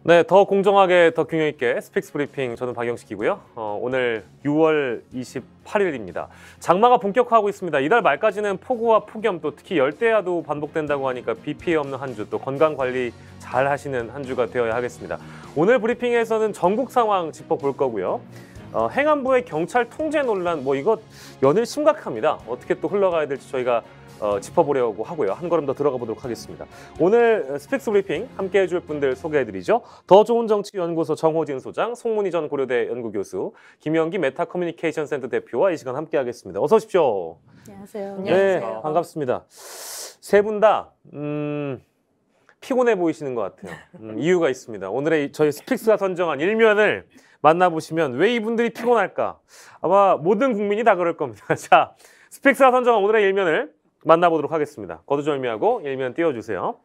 네, 더 공정하게 더 균형 있게 스픽스 브리핑 저는 박영식이고요. 오늘 6월 28일입니다. 장마가 본격화하고 있습니다. 이달 말까지는 폭우와 폭염 또 특히 열대야도 반복된다고 하니까 비 피해 없는 한 주 또 건강 관리 잘 하시는 한 주가 되어야 하겠습니다. 오늘 브리핑에서는 전국 상황 짚어볼 거고요. 행안부의 경찰 통제 논란 이거 연일 심각합니다. 어떻게 또 흘러가야 될지 저희가 짚어보려고 하고요. 한 걸음 더 들어가 보도록 하겠습니다. 오늘 스픽스 브리핑 함께 해줄 분들 소개해드리죠. 더 좋은 정치 연구소 정호진 소장, 송문희 전 고려대 연구교수, 김영기 메타 커뮤니케이션 센터 대표와 이 시간 함께 하겠습니다. 어서 오십시오. 안녕하세요. 네, 반갑습니다. 세 분 다 피곤해 보이시는 것 같아요. 이유가 있습니다. 오늘의 저희 스픽스가 선정한 일면을 만나보시면 왜 이분들이 피곤할까? 아마 모든 국민이 다 그럴 겁니다. 자, 스픽스가 선정한 오늘의 일면을 만나보도록 하겠습니다. 거두절미하고 일면 띄워주세요.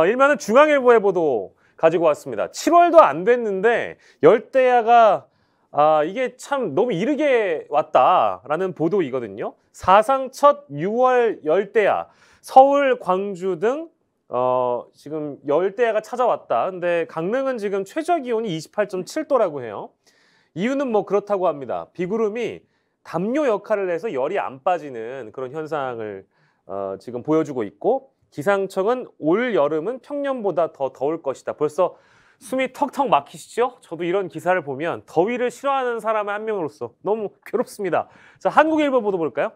일면은 중앙일보의 보도 가지고 왔습니다. 7월도 안 됐는데 열대야가 이게 참 너무 이르게 왔다라는 보도이거든요. 사상 첫 6월 열대야, 서울, 광주 등 지금 열대야가 찾아왔다. 근데 강릉은 지금 최저 기온이 28.7도라고 해요. 이유는 그렇다고 합니다. 비구름이 담요 역할을 해서 열이 안 빠지는 그런 현상을 지금 보여주고 있고, 기상청은 올 여름은 평년보다 더 더울 것이다. 벌써 숨이 턱턱 막히시죠? 저도 이런 기사를 보면 더위를 싫어하는 사람의 한 명으로서 너무 괴롭습니다. 자, 한국일보 보도 볼까요?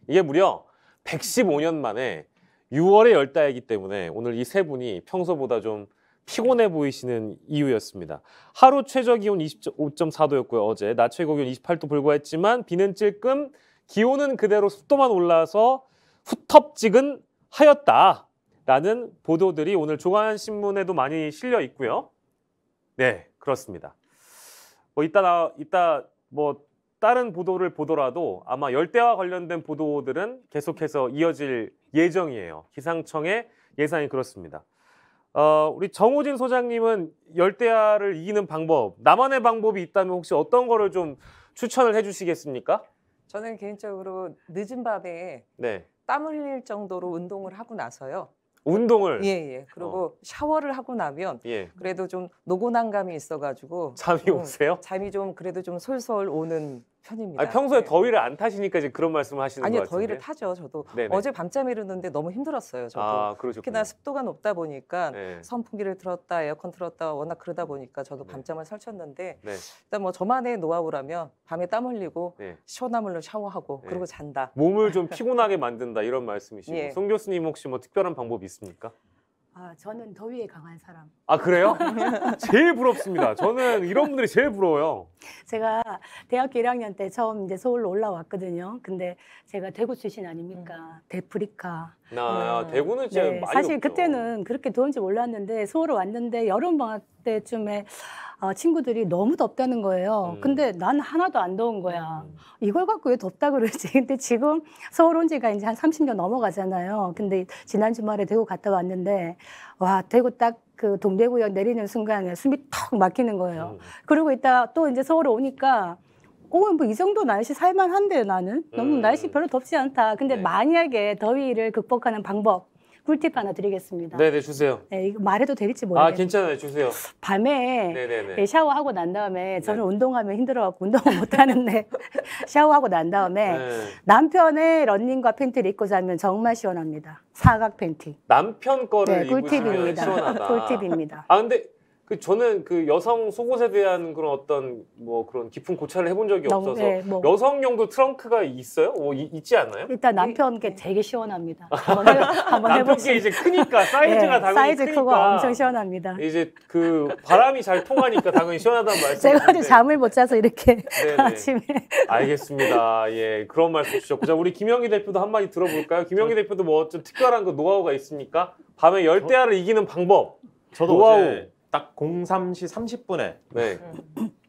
이게 무려 115년 만에 6월의 열대야이기 때문에 오늘 이 세 분이 평소보다 좀 피곤해 보이시는 이유였습니다. 하루 최저 기온 25.4도였고요. 어제 낮 최고 기온 28도 불과했지만 비는 찔끔, 기온은 그대로 습도만 올라서 후텁지근 하였다라는 보도들이 오늘 조간신문에도 많이 실려 있고요. 네, 그렇습니다. 이따 다른 보도를 보더라도 아마 열대와 관련된 보도들은 계속해서 이어질 예정이에요. 기상청의 예상이 그렇습니다. 우리 정호진 소장님은 열대야를 이기는 방법, 나만의 방법이 있다면 혹시 어떤 거를 좀 추천을 해주시겠습니까? 저는 개인적으로 늦은 밤에 네. 땀을 흘릴 정도로 운동을 하고 나서요. 운동을. 예. 그리고 샤워를 하고 나면 그래도 좀 노곤한 감이 있어가지고 잠이 오세요? 잠이 좀 그래도 좀 솔솔 오는 편입니다. 평소에 네. 더위를 안 타시니까 이제 그런 말씀을 하시는 것 아니요, 같은데. 더위를 타죠. 저도 네네. 어제 밤잠 이루는데 너무 힘들었어요. 저도. 그러셨군요. 특히나 습도가 높다 보니까 네. 선풍기를 틀었다, 에어컨 틀었다 워낙 그러다 보니까 저도 네. 밤잠을 설쳤는데 네. 일단 저만의 노하우라면 밤에 땀 흘리고 네. 시원한 물로 샤워하고 네. 그리고 잔다. 몸을 좀 피곤하게 만든다 이런 말씀이시고, 예. 송 교수님 혹시 특별한 방법이 있습니까? 저는 더위에 강한 사람. 그래요? 제일 부럽습니다. 저는 이런 분들이 제일 부러워요. 제가 대학교 1학년 때 처음 이제 서울로 올라왔거든요. 근데 제가 대구 출신 아닙니까? 데프리카. 대구는 진짜 네, 많이 사실 덥죠. 그때는 그렇게 더운지 몰랐는데 서울 왔는데 여름 방학 때쯤에 친구들이 너무 덥다는 거예요. 근데 난 하나도 안 더운 거야. 이걸 갖고 왜 덥다 그러지? 근데 지금 서울 온 지가 이제 한 30년 넘어가잖아요. 근데 지난 주말에 대구 갔다 왔는데 와, 대구 딱 그 동대구역 내리는 순간에 숨이 턱 막히는 거예요. 그리고 이따 또 이제 서울 오니까 이 정도 날씨 살만한데 나는 너무 날씨 별로 덥지 않다. 근데 네. 만약에 더위를 극복하는 방법 꿀팁 하나 드리겠습니다. 네네, 주세요. 네, 이거 말해도 될지 모르겠어요. 괜찮아요. 주세요. 밤에 네네네. 샤워하고 난 다음에 저는 네. 운동하면 힘들어갖고 운동을 못하는데 샤워하고 난 다음에 네. 남편의 러닝과 팬티를 입고 자면 정말 시원합니다. 사각 팬티. 남편 거를 네, 입으시면 꿀팁입니다. 시원하다. 꿀팁입니다. 근데 저는 그 여성 속옷에 대한 그런 어떤 그런 깊은 고찰을 해본 적이 너무, 없어서 네, 여성용도 트렁크가 있어요? 있지 않나요? 일단 남편께 되게 시원합니다. 한번 남편께 해보시죠. 이제 크니까 사이즈가 네, 당연히 사이즈 크니까 크고 엄청 시원합니다. 이제 그 바람이 잘 통하니까 당연히 시원하다는 말씀. 제가 어제 잠을 못 자서 이렇게 네네. 아침에. 알겠습니다. 예, 그런 말씀 주셨고, 자, 우리 김영기 대표도 한마디 들어볼까요? 김영기 대표도 좀 특별한 그 노하우가 있습니까? 밤에 열대야를 이기는 방법. 저도 노하우. 어제 딱 03시 30분에 네.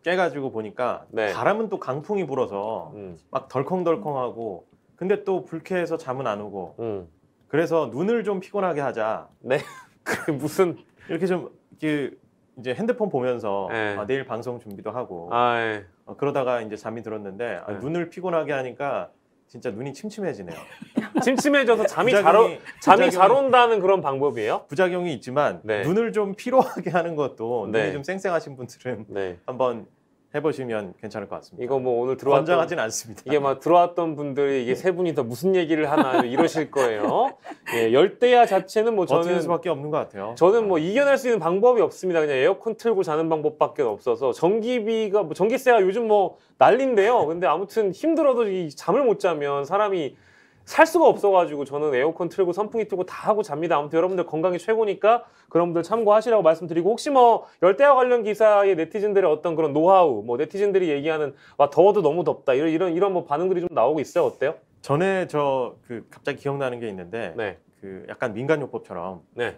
깨가지고 보니까 네. 바람은 또 강풍이 불어서 막 덜컹덜컹하고, 근데 또 불쾌해서 잠은 안 오고, 그래서 눈을 좀 피곤하게 하자. 네. 그 무슨 이렇게 좀 이제 핸드폰 보면서 네. 내일 방송 준비도 하고 예. 그러다가 이제 잠이 들었는데 네. 눈을 피곤하게 하니까 진짜 눈이 침침해지네요. 침침해져서 잠이 부작용이 잘 온다는 그런 방법이에요? 부작용이 있지만 네. 눈을 좀 피로하게 하는 것도 네. 눈이 좀 쌩쌩하신 분들은 네. 한번 해보시면 괜찮을 것 같습니다. 이거 뭐 오늘 들어왔던 권장하진 않습니다. 이게 막 들어왔던 분들이 이게 세 분이 더 무슨 얘기를 하나 이러실 거예요. 예, 열대야 자체는 뭐 버티는 저는 수밖에 없는 것 같아요. 뭐 이겨낼 수 있는 방법이 없습니다. 그냥 에어컨 틀고 자는 방법밖에 없어서 전기비가 뭐 전기세가 요즘 뭐 난리인데요. 근데 아무튼 힘들어도 이 잠을 못 자면 사람이 살 수가 없어가지고 저는 에어컨 틀고 선풍기 틀고 다 하고 잡니다. 아무튼 여러분들 건강이 최고니까 그런 분들 참고하시라고 말씀드리고 혹시 뭐 열대야 관련 기사에 네티즌들의 어떤 그런 노하우, 뭐 네티즌들이 얘기하는 와 더워도 너무 덥다 이런 뭐 반응들이 좀 나오고 있어요. 어때요? 전에 갑자기 기억나는 게 있는데 네, 그 약간 민간요법처럼 네.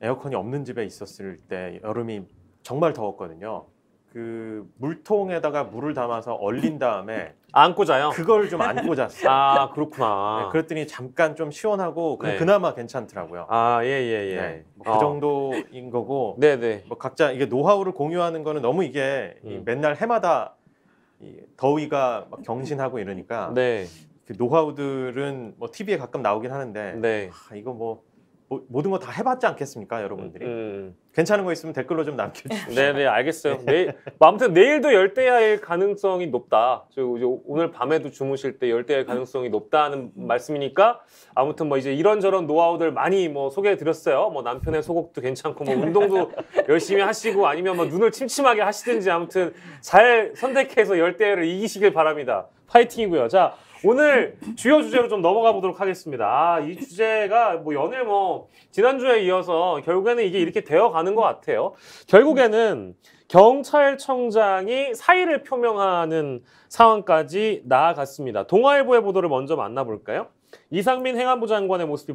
에어컨이 없는 집에 있었을 때 여름이 정말 더웠거든요. 그 물통에다가 물을 담아서 얼린 다음에 안고 자요? 그걸 좀 안고 잤어요. 아 그렇구나. 네, 그랬더니 잠깐 좀 시원하고 네. 그나마 괜찮더라고요. 아 예 예. 네, 뭐그 정도인 거고 네네. 뭐 각자 이게 노하우를 공유하는 거는 너무 이게 맨날 해마다 이 더위가 막 경신하고 이러니까 네. 그 노하우들은 뭐 TV에 가끔 나오긴 하는데 네. 이거 뭐 모든 거 다 해봤지 않겠습니까, 여러분들이? 괜찮은 거 있으면 댓글로 좀 남겨주세요. 네네 알겠어요. 뭐 아무튼 내일도 열대야일 가능성이 높다. 저 오늘 밤에도 주무실 때 열대야일 가능성이 높다는 말씀이니까 아무튼 뭐 이제 이런저런 노하우들 많이 뭐 소개해드렸어요. 뭐 남편의 소곡도 괜찮고 뭐 운동도 열심히 하시고 아니면 뭐 눈을 침침하게 하시든지 아무튼 잘 선택해서 열대야를 이기시길 바랍니다. 파이팅이고요. 자. 오늘 주요 주제로 좀 넘어가 보도록 하겠습니다. 이 주제가 뭐 연일 뭐 지난주에 이어서 결국에는 이게 이렇게 되어 가는 것 같아요. 결국에는 경찰청장이 사의를 표명하는 상황까지 나아갔습니다. 동아일보의 보도를 먼저 만나볼까요? 이상민 행안부 장관의 모습이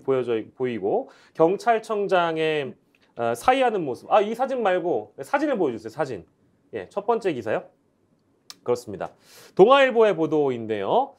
보이고 경찰청장의 사의하는 모습. 이 사진 말고 사진을 보여주세요. 사진. 예, 첫 번째 기사요. 그렇습니다. 동아일보의 보도인데요.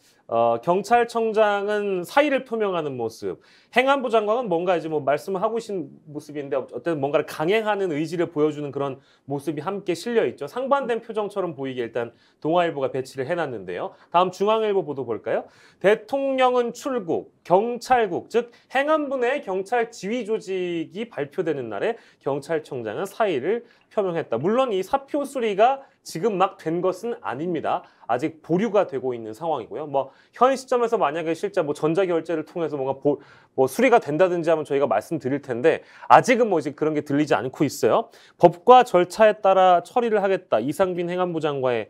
경찰청장은 사의를 표명하는 모습, 행안부 장관은 뭔가 이제 뭐 말씀을 하고 계신 모습인데 어쨌든 뭔가를 강행하는 의지를 보여주는 그런 모습이 함께 실려 있죠. 상반된 표정처럼 보이게 일단 동아일보가 배치를 해놨는데요. 다음 중앙일보 보도 볼까요? 대통령은 출국, 경찰국, 즉 행안부 내 경찰 지휘 조직이 발표되는 날에 경찰청장은 사의를 표명했다. 물론 이 사표 수리가 지금 막 된 것은 아닙니다. 아직 보류가 되고 있는 상황이고요. 뭐 현 시점에서 만약에 실제 뭐 전자결제를 통해서 뭔가 뭐 수리가 된다든지 하면 저희가 말씀드릴 텐데 아직은 뭐 이제 그런 게 들리지 않고 있어요. 법과 절차에 따라 처리를 하겠다. 이상빈 행안부 장관의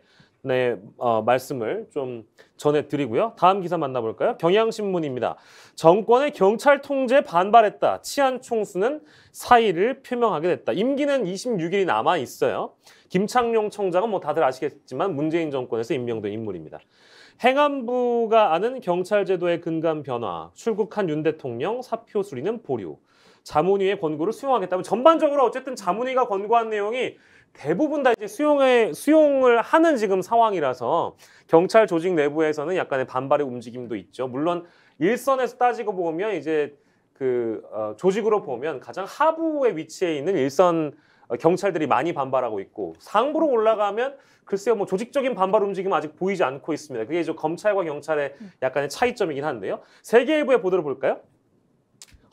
말씀을 좀 전해드리고요. 다음 기사 만나볼까요? 경향신문입니다. 정권의 경찰 통제에 반발했다. 치안 총수는 사의를 표명하게 됐다. 임기는 26일이 남아 있어요. 김창룡 청장은 뭐 다들 아시겠지만 문재인 정권에서 임명된 인물입니다. 행안부가 아는 경찰제도의 근간 변화, 출국한 윤 대통령 사표 수리는 보류, 자문위의 권고를 수용하겠다. 전반적으로 어쨌든 자문위가 권고한 내용이 대부분 다 이제 수용을 하는 지금 상황이라서 경찰 조직 내부에서는 약간의 반발의 움직임도 있죠. 물론 일선에서 따지고 보면 이제 조직으로 보면 가장 하부에 위치해 있는 일선 경찰들이 많이 반발하고 있고 상부로 올라가면 글쎄요 뭐 조직적인 반발 움직임은 아직 보이지 않고 있습니다. 그게 이제 검찰과 경찰의 약간의 차이점이긴 한데요. 세계일보의 보도를 볼까요?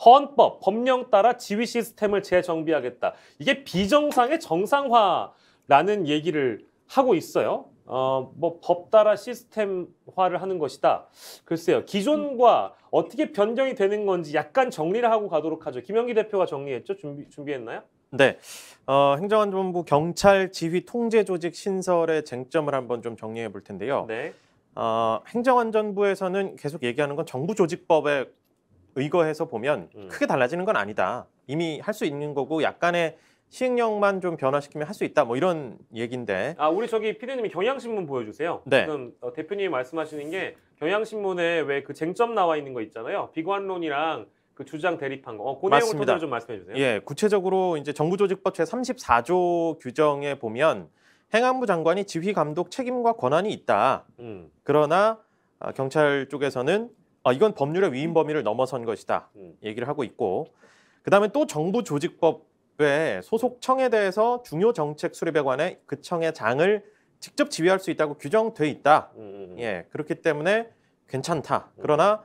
헌법, 법령 따라 지휘 시스템을 재정비하겠다. 이게 비정상의 정상화라는 얘기를 하고 있어요. 뭐 법 따라 시스템화를 하는 것이다. 글쎄요. 기존과 어떻게 변경이 되는 건지 약간 정리를 하고 가도록 하죠. 김영기 대표가 정리했죠? 준비했나요? 네. 행정안전부 경찰 지휘 통제 조직 신설의 쟁점을 한번 좀 정리해 볼 텐데요. 네. 행정안전부에서는 계속 얘기하는 건 정부 조직법에 의거해서 보면 크게 달라지는 건 아니다. 이미 할 수 있는 거고 약간의 시행령만 좀 변화시키면 할 수 있다. 뭐 이런 얘기인데. 우리 저기 피디님이 경향신문 보여주세요. 네. 지금 대표님이 말씀하시는 게 경향신문에 왜 그 쟁점 나와 있는 거 있잖아요. 비관론이랑 그 주장 대립한 거. 그 내용을 맞습니다. 토대로 좀 말씀해 주세요. 예, 구체적으로 이제 정부조직법 제34조 규정에 보면 행안부 장관이 지휘 감독 책임과 권한이 있다. 그러나 경찰 쪽에서는 이건 법률의 위임 범위를 넘어선 것이다. 얘기를 하고 있고 그다음에 또 정부조직법에 소속 청에 대해서 중요 정책 수립에 관해 그 청의 장을 직접 지휘할 수 있다고 규정돼 있다. 예, 그렇기 때문에 괜찮다. 그러나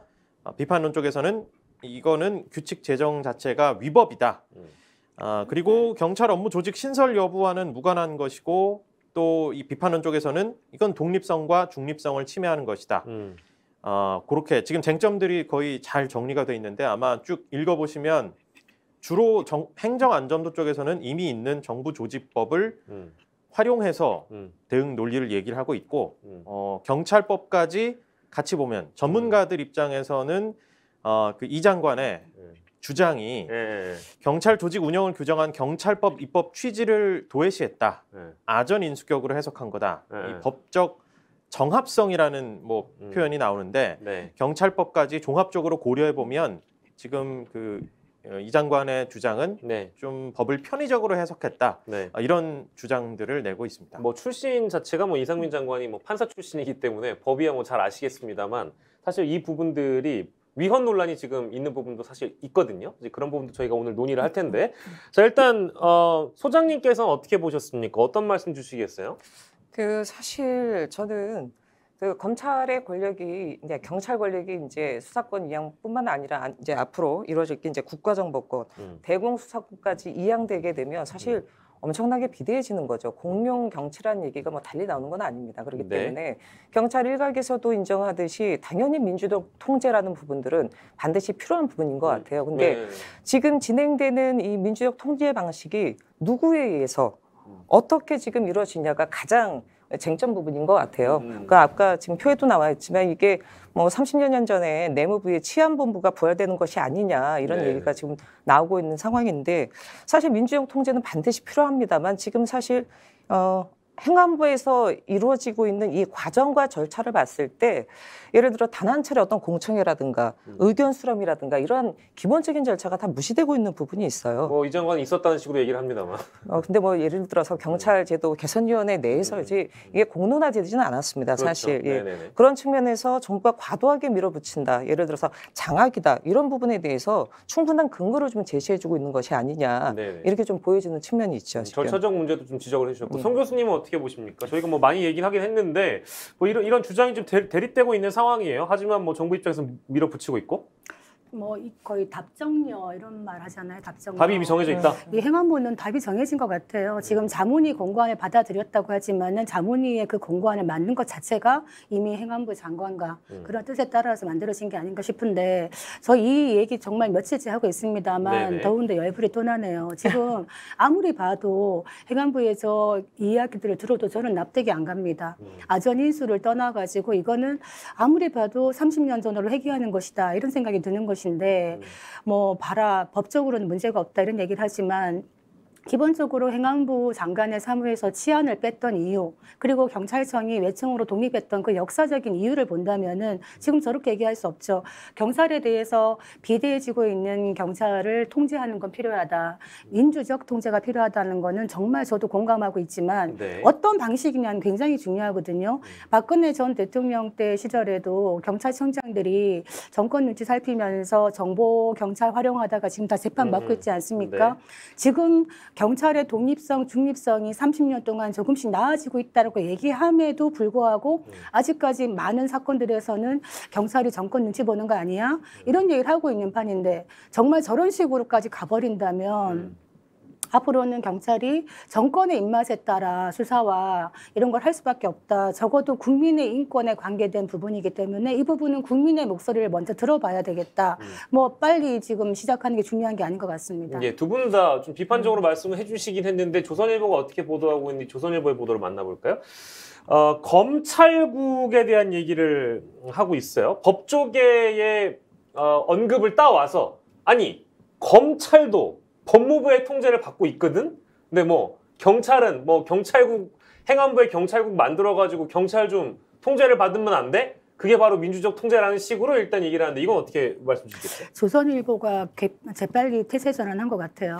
비판론 쪽에서는 이거는 규칙 제정 자체가 위법이다. 그리고 경찰 업무 조직 신설 여부와는 무관한 것이고 또 이 비판론 쪽에서는 이건 독립성과 중립성을 침해하는 것이다. 그렇게 지금 쟁점들이 거의 잘 정리가 돼 있는데 아마 쭉 읽어보시면 주로 행정안전부 쪽에서는 이미 있는 정부조직법을 활용해서 대응 논리를 얘기를 하고 있고 경찰법까지 같이 보면 전문가들 입장에서는 그 이 장관의 주장이 경찰 조직 운영을 규정한 경찰법 입법 취지를 도외시했다. 아전 인수격으로 해석한 거다. 이 법적 정합성이라는 뭐 표현이 나오는데 경찰법까지 종합적으로 고려해 보면 지금 그 이 장관의 주장은 좀 법을 편의적으로 해석했다. 이런 주장들을 내고 있습니다. 뭐 출신 자체가 뭐 이상민 장관이 뭐 판사 출신이기 때문에 법이야 뭐 잘 아시겠습니다만 사실 이 부분들이 위헌 논란이 지금 있는 부분도 사실 있거든요. 이제 그런 부분도 저희가 오늘 논의를 할 텐데 자 일단 소장님께서는 어떻게 보셨습니까? 어떤 말씀 주시겠어요? 그 사실 저는 그 검찰의 권력이 이제 경찰 권력이 이제 수사권 이양뿐만 아니라 이제 앞으로 이루어질 게 이제 국가정보권, 대공수사권까지 이양되게 되면 사실 엄청나게 비대해지는 거죠. 공룡 경찰이라는 얘기가 뭐 달리 나오는 건 아닙니다. 그렇기 때문에 경찰 일각에서도 인정하듯이 당연히 민주적 통제라는 부분들은 반드시 필요한 부분인 것 같아요. 근데 지금 진행되는 이 민주적 통제 방식이 누구에 의해서 어떻게 지금 이루어지냐가 가장 쟁점 부분인 것 같아요. 그러니까 아까 지금 표에도 나와 있지만 이게 뭐 30여 년 전에 내무부의 치안본부가 부활되는 것이 아니냐 이런 얘기가 지금 나오고 있는 상황인데 사실 민주적 통제는 반드시 필요합니다만 지금 사실 행안부에서 이루어지고 있는 이 과정과 절차를 봤을 때 예를 들어 단 한 차례 어떤 공청회라든가 의견 수렴이라든가 이런 기본적인 절차가 다 무시되고 있는 부분이 있어요. 뭐 이 장관이 있었다는 식으로 얘기를 합니다만. 근데 뭐 예를 들어서 경찰제도 개선위원회 내에서지 이게 공론화되지는 않았습니다. 그렇죠. 사실 그런 측면에서 정부가 과도하게 밀어붙인다. 예를 들어서 장악이다. 이런 부분에 대해서 충분한 근거를 좀 제시해주고 있는 것이 아니냐. 이렇게 좀 보여지는 측면이 있죠. 지금. 절차적 문제도 좀 지적을 해주셨고 송 교수님은 어떻게 보십니까? 저희가 뭐 많이 얘기를 하긴 했는데 뭐 이런 주장이 좀 대립되고 있는 상황이에요. 하지만 뭐 정부 입장에서 밀어붙이고 있고. 뭐 거의 답정려 이런 말 하잖아요. 답정려. 답이 이미 정해져 있다. 이 행안부는 답이 정해진 것 같아요. 지금 자문위 공고안을 받아들였다고 하지만은 자문위의 그 공고안을 만든 것 자체가 이미 행안부 장관과 그런 뜻에 따라서 만들어진 게 아닌가 싶은데 저 이 얘기 정말 며칠째 하고 있습니다만 더운데 열불이 또 나네요. 지금 아무리 봐도 행안부에서 이 이야기들을 들어도 저는 납득이 안 갑니다. 아전 인수를 떠나가지고 이거는 아무리 봐도 30년 전으로 회귀하는 것이다 이런 생각이 드는 것이 뭐 봐라 법적으로는 문제가 없다 이런 얘기를 하지만 기본적으로 행안부 장관의 사무에서 치안을 뺐던 이유 그리고 경찰청이 외청으로 독립했던 그 역사적인 이유를 본다면은 지금 저렇게 얘기할 수 없죠. 경찰에 대해서 비대해지고 있는 경찰을 통제하는 건 필요하다. 민주적 통제가 필요하다는 거는 정말 저도 공감하고 있지만 어떤 방식이냐는 굉장히 중요하거든요. 박근혜 전 대통령 때 시절에도 경찰청장들이 정권 눈치 살피면서 정보 경찰 활용하다가 지금 다 재판 받고 있지 않습니까? 지금 경찰의 독립성, 중립성이 30년 동안 조금씩 나아지고 있다고 얘기함에도 불구하고 아직까지 많은 사건들에서는 경찰이 정권 눈치 보는 거 아니야? 이런 얘기를 하고 있는 판인데 정말 저런 식으로까지 가버린다면 앞으로는 경찰이 정권의 입맛에 따라 수사와 이런 걸 할 수밖에 없다. 적어도 국민의 인권에 관계된 부분이기 때문에 이 부분은 국민의 목소리를 먼저 들어봐야 되겠다. 뭐 빨리 지금 시작하는 게 중요한 게 아닌 것 같습니다. 예, 두 분 다 좀 비판적으로 말씀을 해주시긴 했는데 조선일보가 어떻게 보도하고 있는지 조선일보의 보도를 만나볼까요? 검찰국에 대한 얘기를 하고 있어요. 법조계의 언급을 따와서 아니 검찰도 법무부의 통제를 받고 있거든. 근데 뭐 경찰은 뭐 경찰국 행안부의 경찰국 만들어가지고 경찰 좀 통제를 받으면 안 돼? 그게 바로 민주적 통제라는 식으로 일단 얘기를 하는데 이건 어떻게 말씀 주시겠어요? 조선일보가 재빨리 태세 전환한 것 같아요.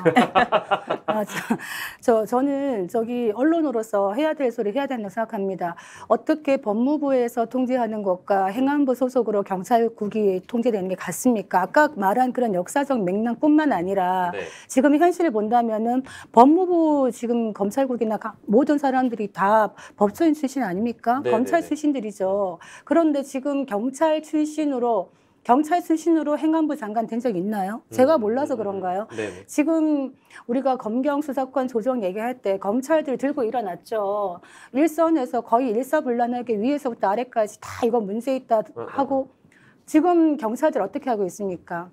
저는 저기 언론으로서 해야 될 소리 해야 된다고 생각합니다. 어떻게 법무부에서 통제하는 것과 행안부 소속으로 경찰국이 통제되는 게 같습니까? 아까 말한 그런 역사적 맥락뿐만 아니라 지금 현실을 본다면은 법무부 지금 검찰국이나 모든 사람들이 다 법조인 출신 아닙니까? 검찰 출신들이죠. 그런데 지금 경찰 출신으로 행안부 장관 된 적 있나요? 제가 몰라서 그런가요? 네네. 지금 우리가 검경 수사권 조정 얘기할 때 검찰들 들고 일어났죠. 일선에서 거의 일사불란하게 위에서부터 아래까지 다 이거 문제 있다 하고 지금 경찰들 어떻게 하고 있습니까?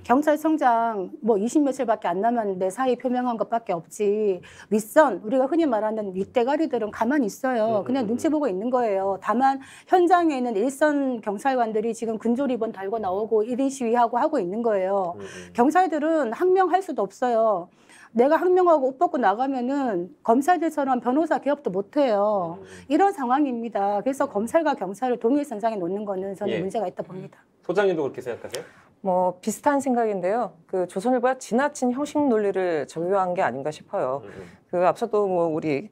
경찰청장 뭐 20며칠밖에 안 남았는데 사의 표명한 것밖에 없지. 윗선 우리가 흔히 말하는 윗대가리들은 가만히 있어요. 그냥 눈치 보고 있는 거예요. 다만 현장에 있는 일선 경찰관들이 지금 근조 리본 달고 나오고 1인 시위하고 하고 있는 거예요. 경찰들은 항명할 수도 없어요. 내가 항명하고 옷 벗고 나가면은 검찰들처럼 변호사 개업도 못 해요. 이런 상황입니다. 그래서 검찰과 경찰을 동일선상에 놓는 거는 저는 예. 문제가 있다 봅니다. 소장님도 그렇게 생각하세요? 뭐 비슷한 생각인데요. 그 조선일보가 지나친 형식 논리를 적용한 게 아닌가 싶어요. 그 앞서도 뭐 우리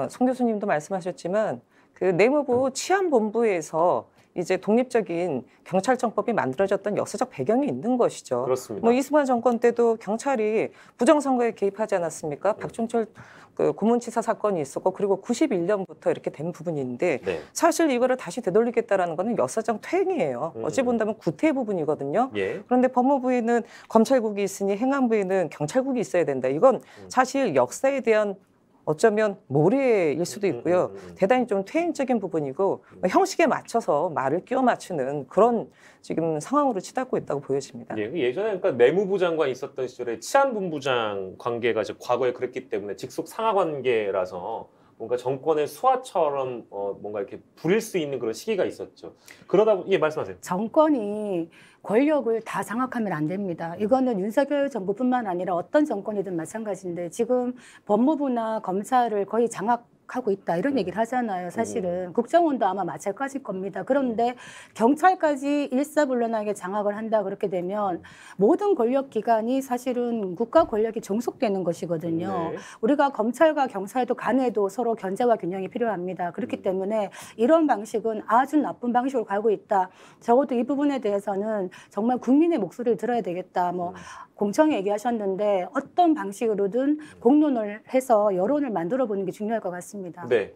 송 교수님도 말씀하셨지만 그 내무부 치안본부에서 이제 독립적인 경찰청법이 만들어졌던 역사적 배경이 있는 것이죠. 그렇습니다. 뭐 이승만 정권 때도 경찰이 부정선거에 개입하지 않았습니까? 박종철 그 고문치사 사건이 있었고 그리고 91년부터 이렇게 된 부분인데 네. 사실 이거를 다시 되돌리겠다라는 거는 역사적 퇴행이에요. 어찌 본다면 구태 부분이거든요. 예. 그런데 법무부에는 검찰국이 있으니 행안부에는 경찰국이 있어야 된다. 이건 사실 역사에 대한 어쩌면 모래일 수도 있고요. 대단히 좀 퇴행적인 부분이고 형식에 맞춰서 말을 끼워 맞추는 그런 지금 상황으로 치닫고 있다고 보여집니다. 예, 예전에 그러니까 내무부 장관이 있었던 시절에 치안본부장 관계가 이제 과거에 그랬기 때문에 직속 상하 관계라서 뭔가 정권의 수하처럼 뭔가 이렇게 부릴 수 있는 그런 시기가 있었죠. 그러다 보니 예, 말씀하세요. 정권이 권력을 다 장악하면 안 됩니다. 이거는 윤석열 정부뿐만 아니라 어떤 정권이든 마찬가지인데 지금 법무부나 검찰을 거의 장악하고 있다 이런 얘기를 하잖아요. 사실은 국정원도 아마 마찬가지일 겁니다. 그런데 경찰까지 일사불란하게 장악을 한다 그렇게 되면 모든 권력기관이 사실은 국가 권력이 종속되는 것이거든요. 네. 우리가 검찰과 경찰도 간에도 서로 견제와 균형이 필요합니다. 그렇기 때문에 이런 방식은 아주 나쁜 방식으로 가고 있다. 적어도 이 부분에 대해서는 정말 국민의 목소리를 들어야 되겠다. 뭐 공청회 얘기하셨는데 어떤 방식으로든 공론을 해서 여론을 만들어 보는 게 중요할 것 같습니다. 네.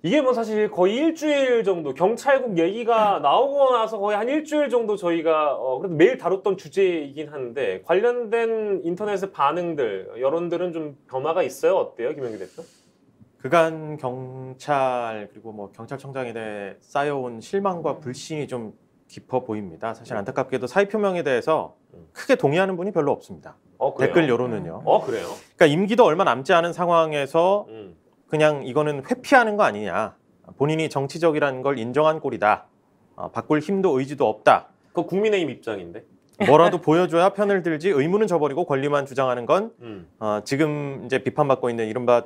이게 뭐 사실 거의 일주일 정도 경찰국 얘기가 나오고 나서 거의 한 일주일 정도 저희가 그래도 매일 다뤘던 주제이긴 한데 관련된 인터넷의 반응들, 여론들은 좀 변화가 있어요? 어때요, 김영기 대표? 그간 경찰 그리고 뭐 경찰청장에 대해 쌓여온 실망과 불신이 좀 깊어 보입니다. 사실 안타깝게도 사의 표명에 대해서 크게 동의하는 분이 별로 없습니다. 그래요? 댓글 여론은요. 그래요? 그러니까 임기도 얼마 남지 않은 상황에서 그냥 이거는 회피하는 거 아니냐. 본인이 정치적이라는 걸 인정한 꼴이다. 바꿀 힘도 의지도 없다. 그거 국민의힘 입장인데. 뭐라도 보여줘야 편을 들지 의무는 저버리고 권리만 주장하는 건 지금 이제 비판받고 있는 이른바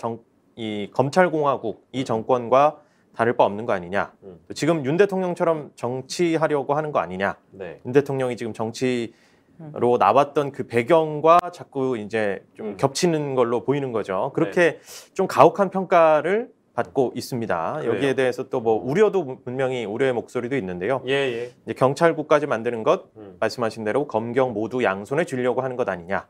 이 검찰공화국 이 정권과 다를 바 없는 거 아니냐. 지금 윤 대통령처럼 정치하려고 하는 거 아니냐. 네. 윤 대통령이 지금 정치로 나왔던 그 배경과 자꾸 이제 좀 겹치는 걸로 보이는 거죠. 그렇게 좀 가혹한 평가를 받고 있습니다. 그래요? 여기에 대해서 또 뭐 우려도 분명히 우려의 목소리도 있는데요. 예. 이제 경찰국까지 만드는 것 말씀하신 대로 검경 모두 양손에 쥐려고 하는 것 아니냐.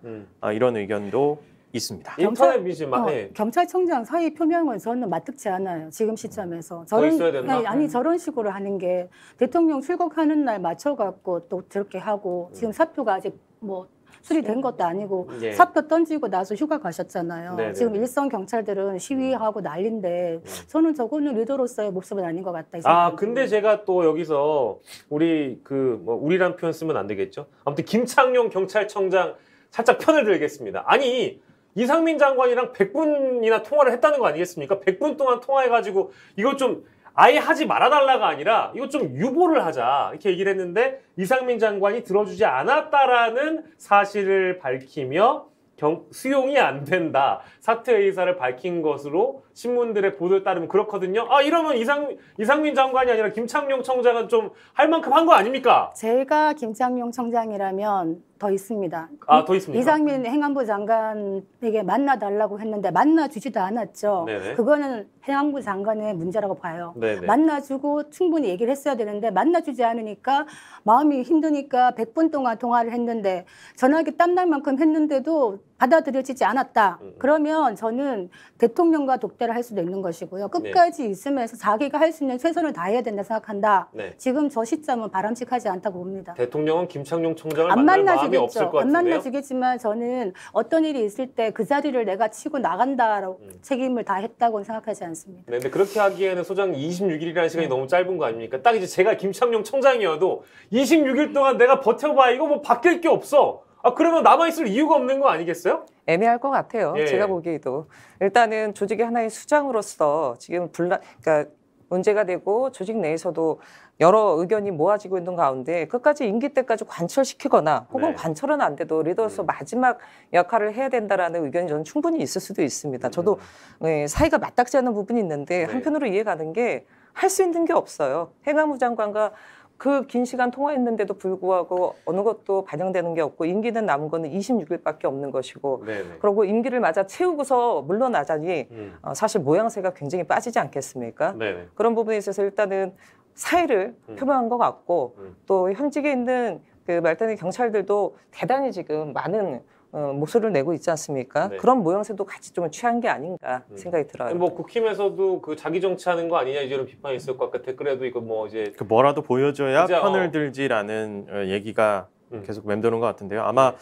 이런 의견도 있습니다. 인터넷 미지만 예. 경찰청장 사의 표명은 저는 맞득치 않아요. 지금 시점에서. 더 있어야 된다? 아니 저런 식으로 하는 게 대통령 출국하는 날 맞춰갖고 또 저렇게 하고 지금 사표가 아직 뭐 수리된 것도 아니고 예. 사표 던지고 나서 휴가 가셨잖아요. 네네네. 지금 일선 경찰들은 시위하고 난리인데 저는 저거는 리더로서의 모습은 아닌 것 같다. 이 아, 생각이 근데 듭니다. 제가 또 여기서 우리 우리란 표현 쓰면 안 되겠죠? 아무튼 김창룡 경찰청장 살짝 편을 들겠습니다. 아니, 이상민 장관이랑 100분이나 통화를 했다는 거 아니겠습니까? 100분 동안 통화해가지고 이거 좀 아예 하지 말아달라가 아니라 이거 좀 유보를 하자 이렇게 얘기를 했는데 이상민 장관이 들어주지 않았다라는 사실을 밝히며 수용이 안 된다. 사퇴 의사를 밝힌 것으로 신문들의 보도에 따르면 그렇거든요. 이러면 이상민 장관이 아니라 김창룡 청장은 좀 할 만큼 한 거 아닙니까? 제가 김창룡 청장이라면 더 있습니다. 더 있습니까? 이상민 행안부 장관에게 만나달라고 했는데 만나주지도 않았죠. 네네. 그거는 행안부 장관의 문제라고 봐요. 네네. 만나주고 충분히 얘기를 했어야 되는데 만나주지 않으니까 마음이 힘드니까 100분 동안 통화를 했는데 전화기 땀날 만큼 했는데도 받아들여지지 않았다. 그러면 저는 대통령과 독대를 할 수도 있는 것이고요. 끝까지 있으면서 자기가 할 수 있는 최선을 다해야 된다 생각한다. 네. 지금 저 시점은 바람직하지 않다고 봅니다. 대통령은 김창룡 총장을 안 만날 마음이 없을 만나주겠죠. 것 안 같은데요. 만나주겠지만 저는 어떤 일이 있을 때 그 자리를 내가 치고 나간다라고 책임을 다했다고 생각하지 않습니다. 네, 근데 그렇게 하기에는 소장 26일이라는 시간이 너무 짧은 거 아닙니까? 딱 이제 제가 김창룡 총장이어도 26일 동안 내가 버텨봐. 이거 뭐 바뀔 게 없어. 아, 그러면 남아있을 이유가 없는 거 아니겠어요? 애매할 것 같아요. 예. 제가 보기에도 일단은 조직의 하나의 수장으로서 지금 그러니까 문제가 되고 조직 내에서도 여러 의견이 모아지고 있는 가운데 끝까지 임기 때까지 관철시키거나 혹은 네. 관철은 안 돼도 리더로서 마지막 역할을 해야 된다라는 의견이 저는 충분히 있을 수도 있습니다. 저도 사이가 맞닥지 않는 부분이 있는데 네. 한편으로 이해가는 게 할 수 있는 게 없어요. 행안부 장관과 그 긴 시간 통화했는데도 불구하고 어느 것도 반영되는 게 없고 임기는 남은 거는 26일밖에 없는 것이고 네네. 그리고 임기를 맞아 채우고서 물러나자니 사실 모양새가 굉장히 빠지지 않겠습니까? 네네. 그런 부분에 있어서 일단은 사의를 표명한 것 같고 또 현직에 있는 그 말단의 경찰들도 대단히 지금 많은 목소리를 내고 있지 않습니까? 네. 그런 모양새도 같이 좀 취한 게 아닌가 생각이 들어요. 뭐 국힘에서도 그 자기 정치하는 거 아니냐 이런 비판이 있을 것 같아. 댓글에도 이거 뭐 이제 그 뭐라도 보여줘야 진짜, 편을 들지라는 얘기가 계속 맴도는 것 같은데요. 아마 네.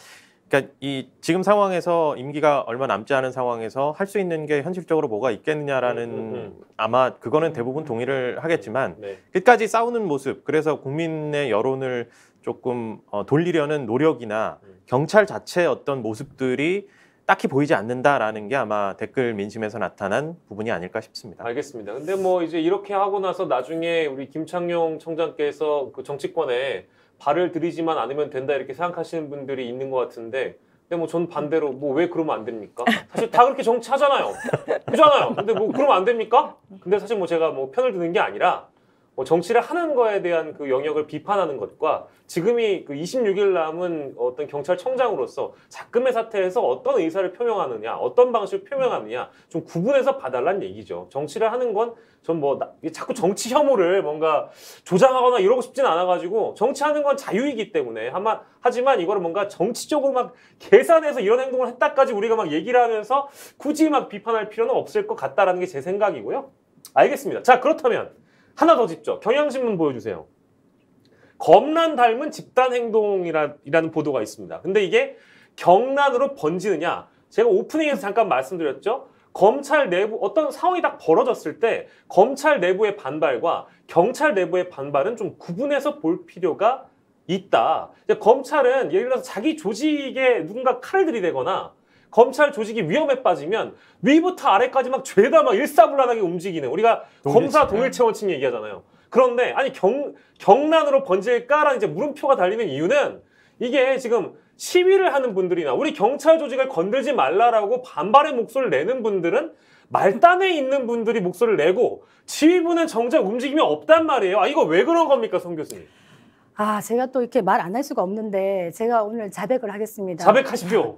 그러니까 이 지금 상황에서 임기가 얼마 남지 않은 상황에서 할 수 있는 게 현실적으로 뭐가 있겠느냐라는 아마 그거는 대부분 동의를 하겠지만 네. 끝까지 싸우는 모습, 그래서 국민의 여론을 조금 돌리려는 노력이나 경찰 자체의 어떤 모습들이 딱히 보이지 않는다라는 게 아마 댓글 민심에서 나타난 부분이 아닐까 싶습니다. 알겠습니다. 근데 뭐 이제 이렇게 하고 나서 나중에 우리 김창룡 총장께서 그 정치권에 발을 들이지만 않으면 된다 이렇게 생각하시는 분들이 있는 것 같은데, 근데 뭐 전 반대로 뭐 왜 그러면 안 됩니까? 사실 다 그렇게 정치하잖아요. 그잖아요. 근데 뭐 그러면 안 됩니까? 근데 사실 뭐 제가 뭐 편을 드는 게 아니라 뭐 정치를 하는 거에 대한 그 영역을 비판하는 것과 지금이 그 26일 남은 어떤 경찰청장으로서 작금의 사태에서 어떤 의사를 표명하느냐, 어떤 방식을 표명하느냐 좀 구분해서 봐달라는 얘기죠. 정치를 하는 건 전 뭐 자꾸 정치 혐오를 뭔가 조장하거나 이러고 싶진 않아가지고 정치하는 건 자유이기 때문에 하지만 이거를 뭔가 정치적으로 막 계산해서 이런 행동을 했다까지 우리가 막 얘기를 하면서 굳이 막 비판할 필요는 없을 것 같다라는 게 제 생각이고요. 알겠습니다. 자, 그렇다면 하나 더 짚죠. 경향신문 보여주세요. 검란 닮은 집단 행동이라는 보도가 있습니다. 근데 이게 경란으로 번지느냐? 제가 오프닝에서 잠깐 말씀드렸죠. 검찰 내부 어떤 상황이 딱 벌어졌을 때 검찰 내부의 반발과 경찰 내부의 반발은 좀 구분해서 볼 필요가 있다. 이제 검찰은 예를 들어서 자기 조직에 누군가 칼을 들이대거나 검찰 조직이 위험에 빠지면 위부터 아래까지 막 죄다 막 일사불란하게 움직이는, 우리가 검사 동일체 원칙 얘기하잖아요. 그런데 아니 경란으로 번질까라는 이제 물음표가 달리는 이유는 이게 지금 시위를 하는 분들이나 우리 경찰 조직을 건들지 말라라고 반발의 목소리를 내는 분들은 말단에 있는 분들이 목소리를 내고 지휘부는 정작 움직임이 없단 말이에요. 아, 이거 왜 그런 겁니까, 송 교수님? 아, 제가 또 이렇게 말 안 할 수가 없는데 제가 오늘 자백을 하겠습니다. 자백하십시오.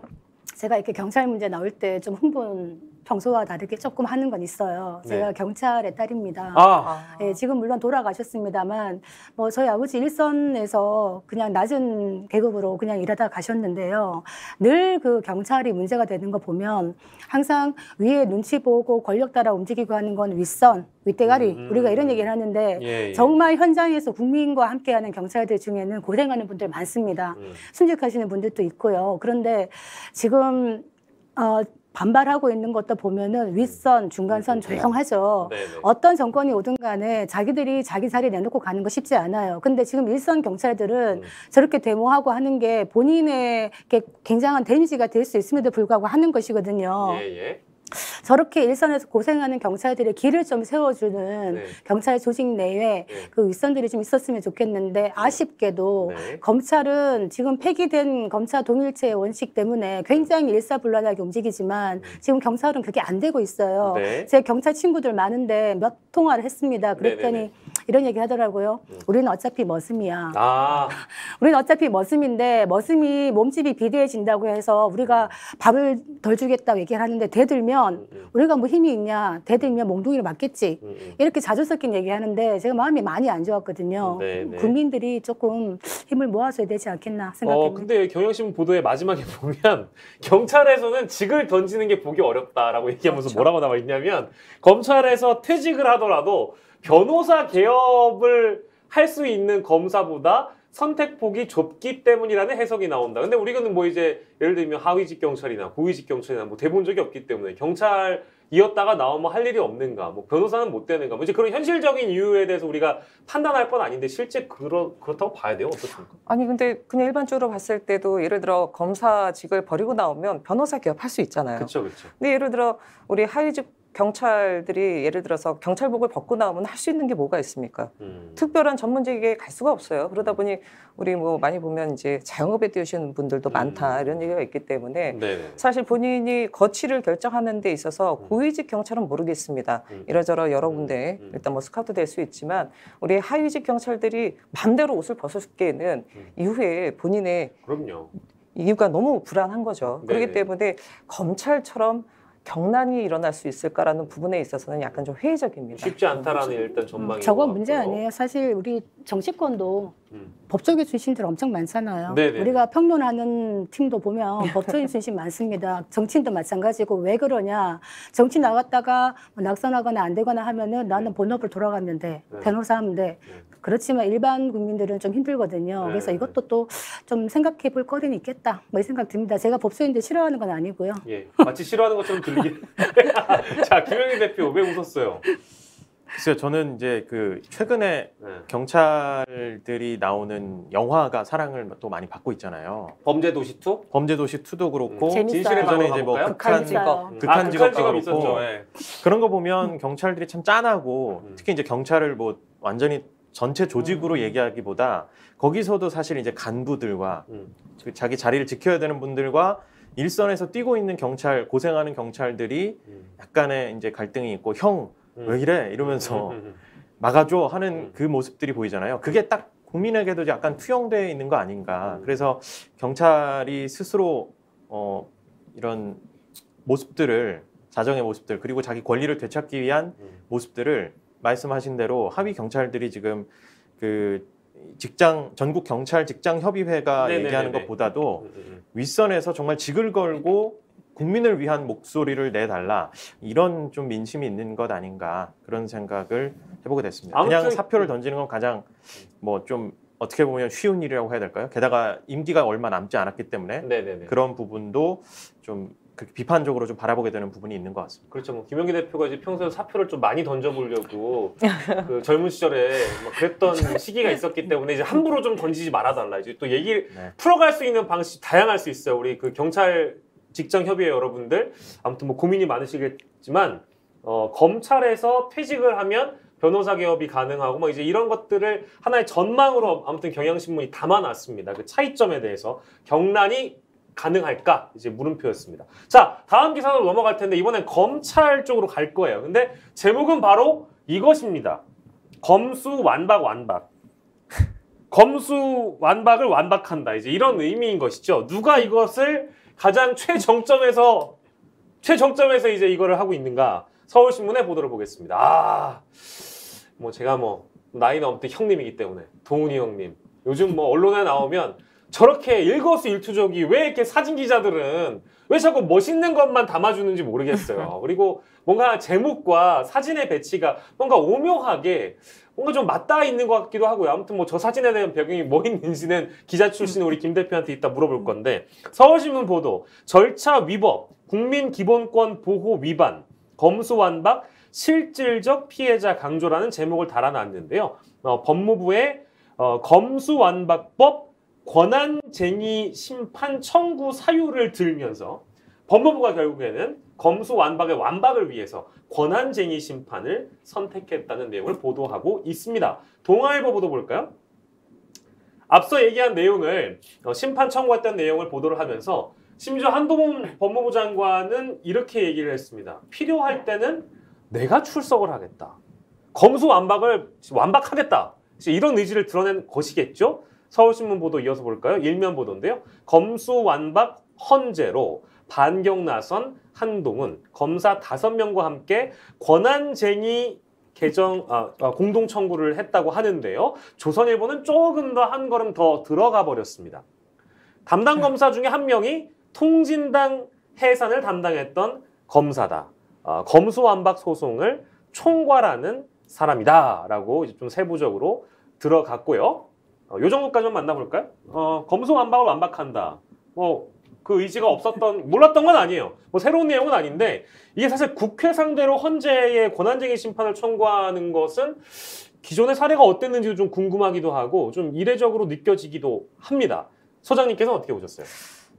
제가 이렇게 경찰 문제 나올 때 좀 흥분 평소와 다르게 조금 하는 건 있어요. 제가 네. 경찰의 딸입니다. 아, 지금 물론 돌아가셨습니다만 뭐 저희 아버지 일선에서 그냥 낮은 계급으로 그냥 일하다 가셨는데요. 늘 그 경찰이 문제가 되는 거 보면 항상 위에 눈치 보고 권력 따라 움직이고 하는 건 윗선, 윗대가리, 우리가 이런 얘기를 하는데 예. 정말 현장에서 국민과 함께하는 경찰들 중에는 고생하는 분들 많습니다. 순직하시는 분들도 있고요. 그런데 지금 반발하고 있는 것도 보면은 윗선, 중간선 조용하죠. 네네. 어떤 정권이 오든 간에 자기들이 자기 자리 내놓고 가는 거 쉽지 않아요. 근데 지금 일선 경찰들은 저렇게 데모하고 하는 게 본인에게 굉장한 데미지가 될 수 있음에도 불구하고 하는 것이거든요. 예. 저렇게 일선에서 고생하는 경찰들의 길을 좀 세워주는 네. 경찰 조직 내에 그 윗선들이 좀 있었으면 좋겠는데 아쉽게도 네. 검찰은 지금 폐기된 검찰 동일체의 원칙 때문에 굉장히 일사불란하게 움직이지만 지금 경찰은 그게 안 되고 있어요. 네. 제 경찰 친구들 많은데 몇 통화를 했습니다. 그랬더니 네네네. 이런 얘기 하더라고요. 우리는 어차피 머슴이야. 아, 우리는 어차피 머슴인데 머슴이 몸집이 비대해진다고 해서 우리가 밥을 덜 주겠다고 얘기를 하는데 대들면 우리가 뭐 힘이 있냐. 대들면 몽둥이를 맞겠지. 이렇게 자주 섞인 얘기하는데 제가 마음이 많이 안 좋았거든요. 네, 네. 국민들이 조금 힘을 모아줘야 되지 않겠나 생각합니다. 근데 경향신문 보도의 마지막에 보면 경찰에서는 직을 던지는 게 보기 어렵다라고 얘기하면서 그렇죠. 뭐라고 나와 있냐면 검찰에서 퇴직을 하더라도 변호사 개업을 할 수 있는 검사보다 선택폭이 좁기 때문이라는 해석이 나온다. 근데 우리는 뭐 이제 예를 들면 하위직 경찰이나 고위직 경찰이나 뭐 대본 적이 없기 때문에 경찰이었다가 나오면 할 일이 없는가, 뭐 변호사는 못 되는가, 뭐 이제 그런 현실적인 이유에 대해서 우리가 판단할 건 아닌데 실제 그렇다고 봐야 돼요. 어떻습니까? 아니 근데 그냥 일반적으로 봤을 때도 예를 들어 검사직을 버리고 나오면 변호사 개업할 수 있잖아요. 그렇죠, 그렇죠. 근데 예를 들어 우리 하위직 경찰들이 예를 들어서 경찰복을 벗고 나오면 할 수 있는 게 뭐가 있습니까? 특별한 전문직에 갈 수가 없어요. 그러다 보니 우리 뭐 많이 보면 이제 자영업에 뛰시는 분들도 많다 이런 얘기가 있기 때문에 네. 사실 본인이 거취를 결정하는 데 있어서 고위직 경찰은 모르겠습니다. 이러저러 여러 군데 일단 뭐 스카우트 될 수 있지만 우리 하위직 경찰들이 맘대로 옷을 벗을게는 이후에 본인의 그럼요. 이유가 너무 불안한 거죠. 네네. 그렇기 때문에 검찰처럼 경란이 일어날 수 있을까라는 부분에 있어서는 약간 좀 회의적입니다. 쉽지 않다라는 일단 전망이. 저건 문제 아니에요. 사실 우리 정치권도 법조계 출신들 엄청 많잖아요. 네네. 우리가 평론하는 팀도 보면 법조인 출신 많습니다. 정치인도 마찬가지고 왜 그러냐. 정치 나갔다가 뭐 낙선하거나 안 되거나 하면은 나는 본업을 돌아가면 돼. 네. 변호사 하면 돼. 그렇지만 일반 국민들은 좀 힘들거든요. 네. 그래서 이것도 또 좀 생각해 볼 거리는 있겠다. 뭐 이 생각 듭니다. 제가 법조인들 싫어하는 건 아니고요. 예, 마치 싫어하는 것처럼 들리긴. 자, 김영희 대표 왜 웃었어요? 글쎄요, 저는 이제 그 최근에 네. 경찰들이 나오는 영화가 사랑을 또 많이 받고 있잖아요. 범죄도시 2? 범죄도시 2도 그렇고 재밌어요. 진실의 그전에 방으로 이제 뭐 가볼까요? 극한 재밌어요. 극한 직업도 그렇고 있었죠. 예. 그런 거 보면 경찰들이 참 짠하고 특히 이제 경찰을 뭐 완전히 전체 조직으로 얘기하기보다 거기서도 사실 이제 간부들과 그 자기 자리를 지켜야 되는 분들과 일선에서 뛰고 있는 경찰 고생하는 경찰들이 약간의 이제 갈등이 있고 형 왜 이래 이러면서 막아줘 하는 그 모습들이 보이잖아요. 그게 딱 국민에게도 약간 투영되어 있는 거 아닌가. 그래서 경찰이 스스로 이런 모습들을 자정의 모습들 그리고 자기 권리를 되찾기 위한 모습들을 말씀하신 대로 하위 경찰들이 지금 그 전국 경찰 직장 협의회가 네네네네. 얘기하는 것보다도 윗선에서 정말 직을 걸고 국민을 위한 목소리를 내달라 이런 좀 민심이 있는 것 아닌가 그런 생각을 해보게 됐습니다. 그냥 아무튼 사표를 던지는 건 가장 뭐 좀 어떻게 보면 쉬운 일이라고 해야 될까요? 게다가 임기가 얼마 남지 않았기 때문에 네네네. 그런 부분도 좀 그렇게 비판적으로 좀 바라보게 되는 부분이 있는 것 같습니다. 그렇죠. 뭐 김영기 대표가 이제 평소에 사표를 좀 많이 던져보려고 그 젊은 시절에 막 그랬던 시기가 있었기 때문에 이제 함부로 좀 던지지 말아달라. 이제 또 얘기를 네. 풀어갈 수 있는 방식 다양할 수 있어요. 우리 그 경찰 직장 협의회 여러분들 아무튼 뭐 고민이 많으시겠지만 검찰에서 퇴직을 하면 변호사 개업이 가능하고 뭐 이제 이런 것들을 하나의 전망으로 아무튼 경향신문이 담아놨습니다. 그 차이점에 대해서 경란이 가능할까? 이제 물음표였습니다. 자, 다음 기사로 넘어갈 텐데 이번엔 검찰 쪽으로 갈 거예요. 근데 제목은 바로 이것입니다. 검수 완박 완박. 검수 완박을 완박한다. 이제 이런 의미인 것이죠. 누가 이것을 가장 최정점에서 이제 이거를 하고 있는가? 서울신문의 보도를 보겠습니다. 뭐 제가 뭐 나이는 없는 형님이기 때문에 도훈이 형님. 요즘 뭐 언론에 나오면 저렇게 일거수일투족이 왜 이렇게 사진 기자들은 왜 자꾸 멋있는 것만 담아주는지 모르겠어요. 그리고 뭔가 제목과 사진의 배치가 뭔가 오묘하게 뭔가 좀 맞닿아 있는 것 같기도 하고요. 아무튼 뭐 저 사진에 대한 배경이 뭐 있는지는 기자 출신 우리 김 대표한테 이따 물어볼 건데 서울신문 보도 절차 위법, 국민기본권 보호 위반, 검수완박, 실질적 피해자 강조라는 제목을 달아놨는데요. 법무부의 검수완박법 권한쟁의 심판 청구 사유를 들면서 법무부가 결국에는 검수완박의 완박을 위해서 권한쟁의 심판을 선택했다는 내용을 보도하고 있습니다. 동아일보 보도 볼까요? 앞서 얘기한 내용을 심판 청구했던 내용을 보도를 하면서 심지어 한동훈 법무부 장관은 이렇게 얘기를 했습니다. 필요할 때는 내가 출석을 하겠다. 검수완박을 완박하겠다. 이런 의지를 드러낸 것이겠죠. 서울신문 보도 이어서 볼까요? 일면 보도인데요. 검수완박 헌재로 반격 나선 한동훈 검사 5명과 함께 권한쟁의 공동 청구를 했다고 하는데요. 조선일보는 조금 더 한 걸음 더 들어가 버렸습니다. 담당 검사 중에 한 명이 통진당 해산을 담당했던 검사다. 검수완박 소송을 총괄하는 사람이다라고 이제 좀 세부적으로 들어갔고요. 요 정도까지만 만나볼까요? 검수완박을 완박한다. 그 의지가 몰랐던 건 아니에요. 새로운 내용은 아닌데 이게 사실 국회 상대로 헌재의 권한쟁의 심판을 청구하는 것은 기존의 사례가 어땠는지도 좀 궁금하기도 하고 좀 이례적으로 느껴지기도 합니다. 소장님께서는 어떻게 보셨어요?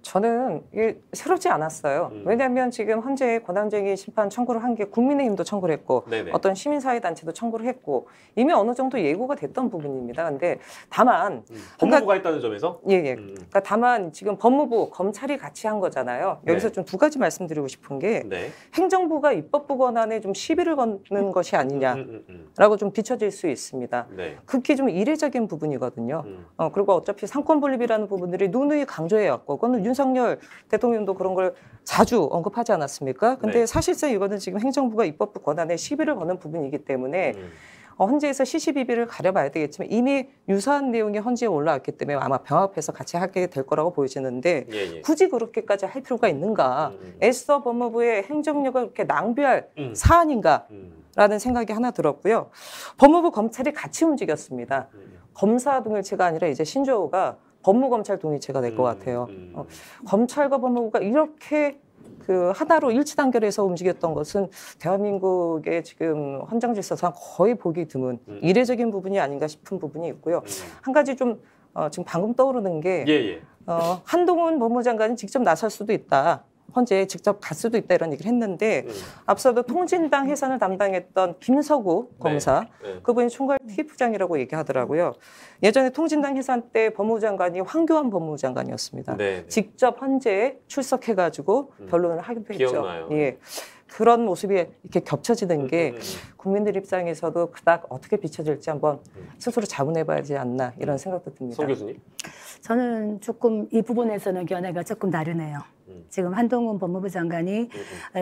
저는 이게 새롭지 않았어요. 왜냐하면 지금 헌재에 권한쟁의 심판 청구를 한 게 국민의힘도 청구를 했고 네네. 어떤 시민사회단체도 청구를 했고 이미 어느 정도 예고가 됐던 부분입니다. 근데 다만 법무부가 했다는 점에서? 예. 그러니까 다만 지금 법무부, 검찰이 같이 한 거잖아요. 여기서 네. 좀 두 가지 말씀드리고 싶은 게 네. 행정부가 입법부 권한에 좀 시비를 거는 것이 아니냐라고 좀 비춰질 수 있습니다. 네. 극히 좀 이례적인 부분이거든요. 그리고 어차피 상권분립이라는 부분들이 누누이 강조해왔고 그거는 윤석열 대통령도 그런 걸 자주 언급하지 않았습니까? 근데 네. 사실상 이거는 지금 행정부가 입법부 권한에 시비를 거는 부분이기 때문에 헌재에서 시시비비를 가려봐야 되겠지만 이미 유사한 내용이 헌재에 올라왔기 때문에 아마 병합해서 같이 하게 될 거라고 보여지는데 예. 굳이 그렇게까지 할 필요가 있는가? 애써 법무부의 행정력을 그렇게 낭비할 사안인가? 라는 생각이 하나 들었고요. 법무부 검찰이 같이 움직였습니다. 검사 동일체가 아니라 이제 신조어가 법무검찰 동일체가 될 것 같아요. 검찰과 법무부가 이렇게 그 하나로 일치단결해서 움직였던 것은 대한민국의 지금 헌정질서상 거의 보기 드문 이례적인 부분이 아닌가 싶은 부분이 있고요. 한 가지 좀 지금 방금 떠오르는 게 한동훈 법무장관이 직접 나설 수도 있다. 헌재에 직접 갈 수도 있다 이런 얘기를 했는데 앞서도 통진당 해산을 담당했던 김서구 검사 그분이 총괄 TF장이라고 얘기하더라고요. 예전에 통진당 해산 때 법무부 장관이 황교안 법무부 장관이었습니다. 직접 헌재에 출석해가지고 변론을 하기도 했죠. 기억나요. 예. 그런 모습이 이렇게 겹쳐지는 게 국민들 입장에서도 그닥 어떻게 비춰질지 한번 스스로 자문해봐야 하지 않나 이런 생각도 듭니다. 송 교수님? 저는 조금 이 부분에서는 견해가 조금 다르네요. 지금 한동훈 법무부 장관이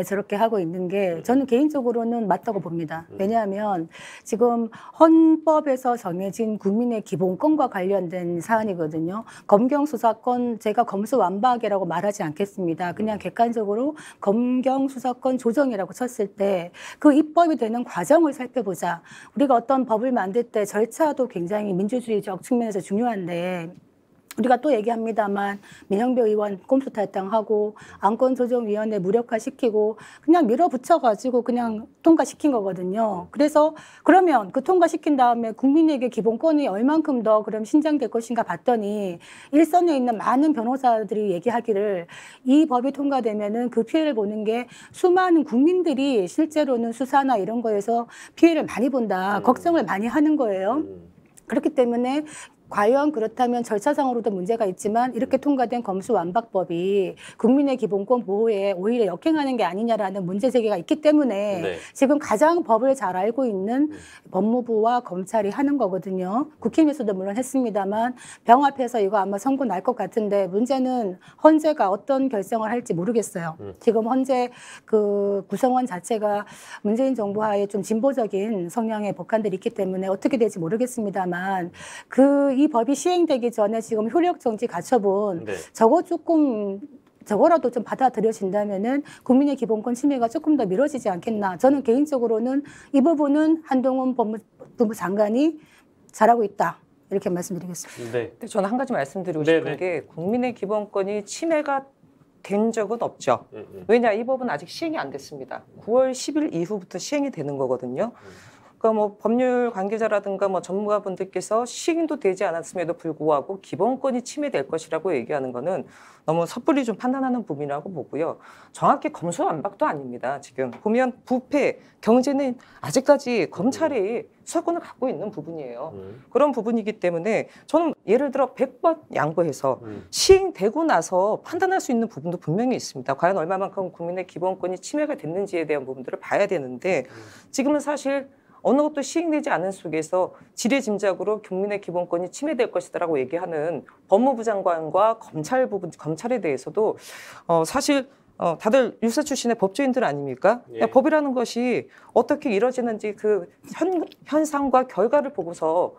저렇게 하고 있는 게 저는 개인적으로는 맞다고 봅니다. 왜냐하면 지금 헌법에서 정해진 국민의 기본권과 관련된 사안이거든요. 검경수사권 제가 검수완박이라고 말하지 않겠습니다. 그냥 객관적으로 검경수사권 조정이라고 쳤을 때 그 입법이 되는 과정을 살펴보자. 우리가 어떤 법을 만들 때 절차도 굉장히 민주주의적 측면에서 중요한데 우리가 또 얘기합니다만 민영배 의원 꼼수 탈당하고 안건조정위원회 무력화시키고 그냥 밀어붙여가지고 그냥 통과시킨 거거든요. 그래서 그러면 그 통과시킨 다음에 국민에게 기본권이 얼만큼 더 그럼 신장될 것인가 봤더니 일선에 있는 많은 변호사들이 얘기하기를 이 법이 통과되면은 그 피해를 보는 게 수많은 국민들이 실제로는 수사나 이런 거에서 피해를 많이 본다. 걱정을 많이 하는 거예요. 그렇기 때문에 과연 그렇다면 절차상으로도 문제가 있지만 이렇게 통과된 검수완박법이 국민의 기본권 보호에 오히려 역행하는 게 아니냐라는 문제 제기가 있기 때문에 지금 가장 법을 잘 알고 있는 법무부와 검찰이 하는 거거든요. 국힘에서도 물론 했습니다만 병합해서 이거 아마 선고 날 것 같은데 문제는 헌재가 어떤 결정을 할지 모르겠어요. 지금 헌재 그 구성원 자체가 문재인 정부 하에 좀 진보적인 성향의 법관들이 있기 때문에 어떻게 될지 모르겠습니다만 이 법이 시행되기 전에 지금 효력 정지 갖춰본 저거라도 좀 받아들여진다면은 국민의 기본권 침해가 조금 더 미뤄지지 않겠나. 저는 개인적으로는 이 부분은 한동훈 법무부 장관이 잘하고 있다. 이렇게 말씀드리겠습니다. 근데 저는 한 가지 말씀드리고 싶은 게 국민의 기본권이 침해가 된 적은 없죠. 왜냐, 이 법은 아직 시행이 안 됐습니다. 9월 10일 이후부터 시행이 되는 거거든요. 그러니까 뭐 법률 관계자라든가 뭐 전문가분들께서 시행도 되지 않았음에도 불구하고 기본권이 침해될 것이라고 얘기하는 거는 너무 섣불리 좀 판단하는 부분이라고 보고요. 정확히 검수완박도 아닙니다. 지금 보면 부패, 경제는 아직까지 검찰이 수사권을 갖고 있는 부분이에요. 그런 부분이기 때문에 저는 예를 들어 100번 양보해서 시행되고 나서 판단할 수 있는 부분도 분명히 있습니다. 과연 얼마만큼 국민의 기본권이 침해가 됐는지에 대한 부분들을 봐야 되는데 지금은 사실 어느 것도 시행되지 않은 속에서 지레짐작으로 국민의 기본권이 침해될 것이다라고 얘기하는 법무부 장관과 검찰에 대해서도 사실 다들 유사 출신의 법조인들 아닙니까? 예. 법이라는 것이 어떻게 이루어지는지 그 현상과 결과를 보고서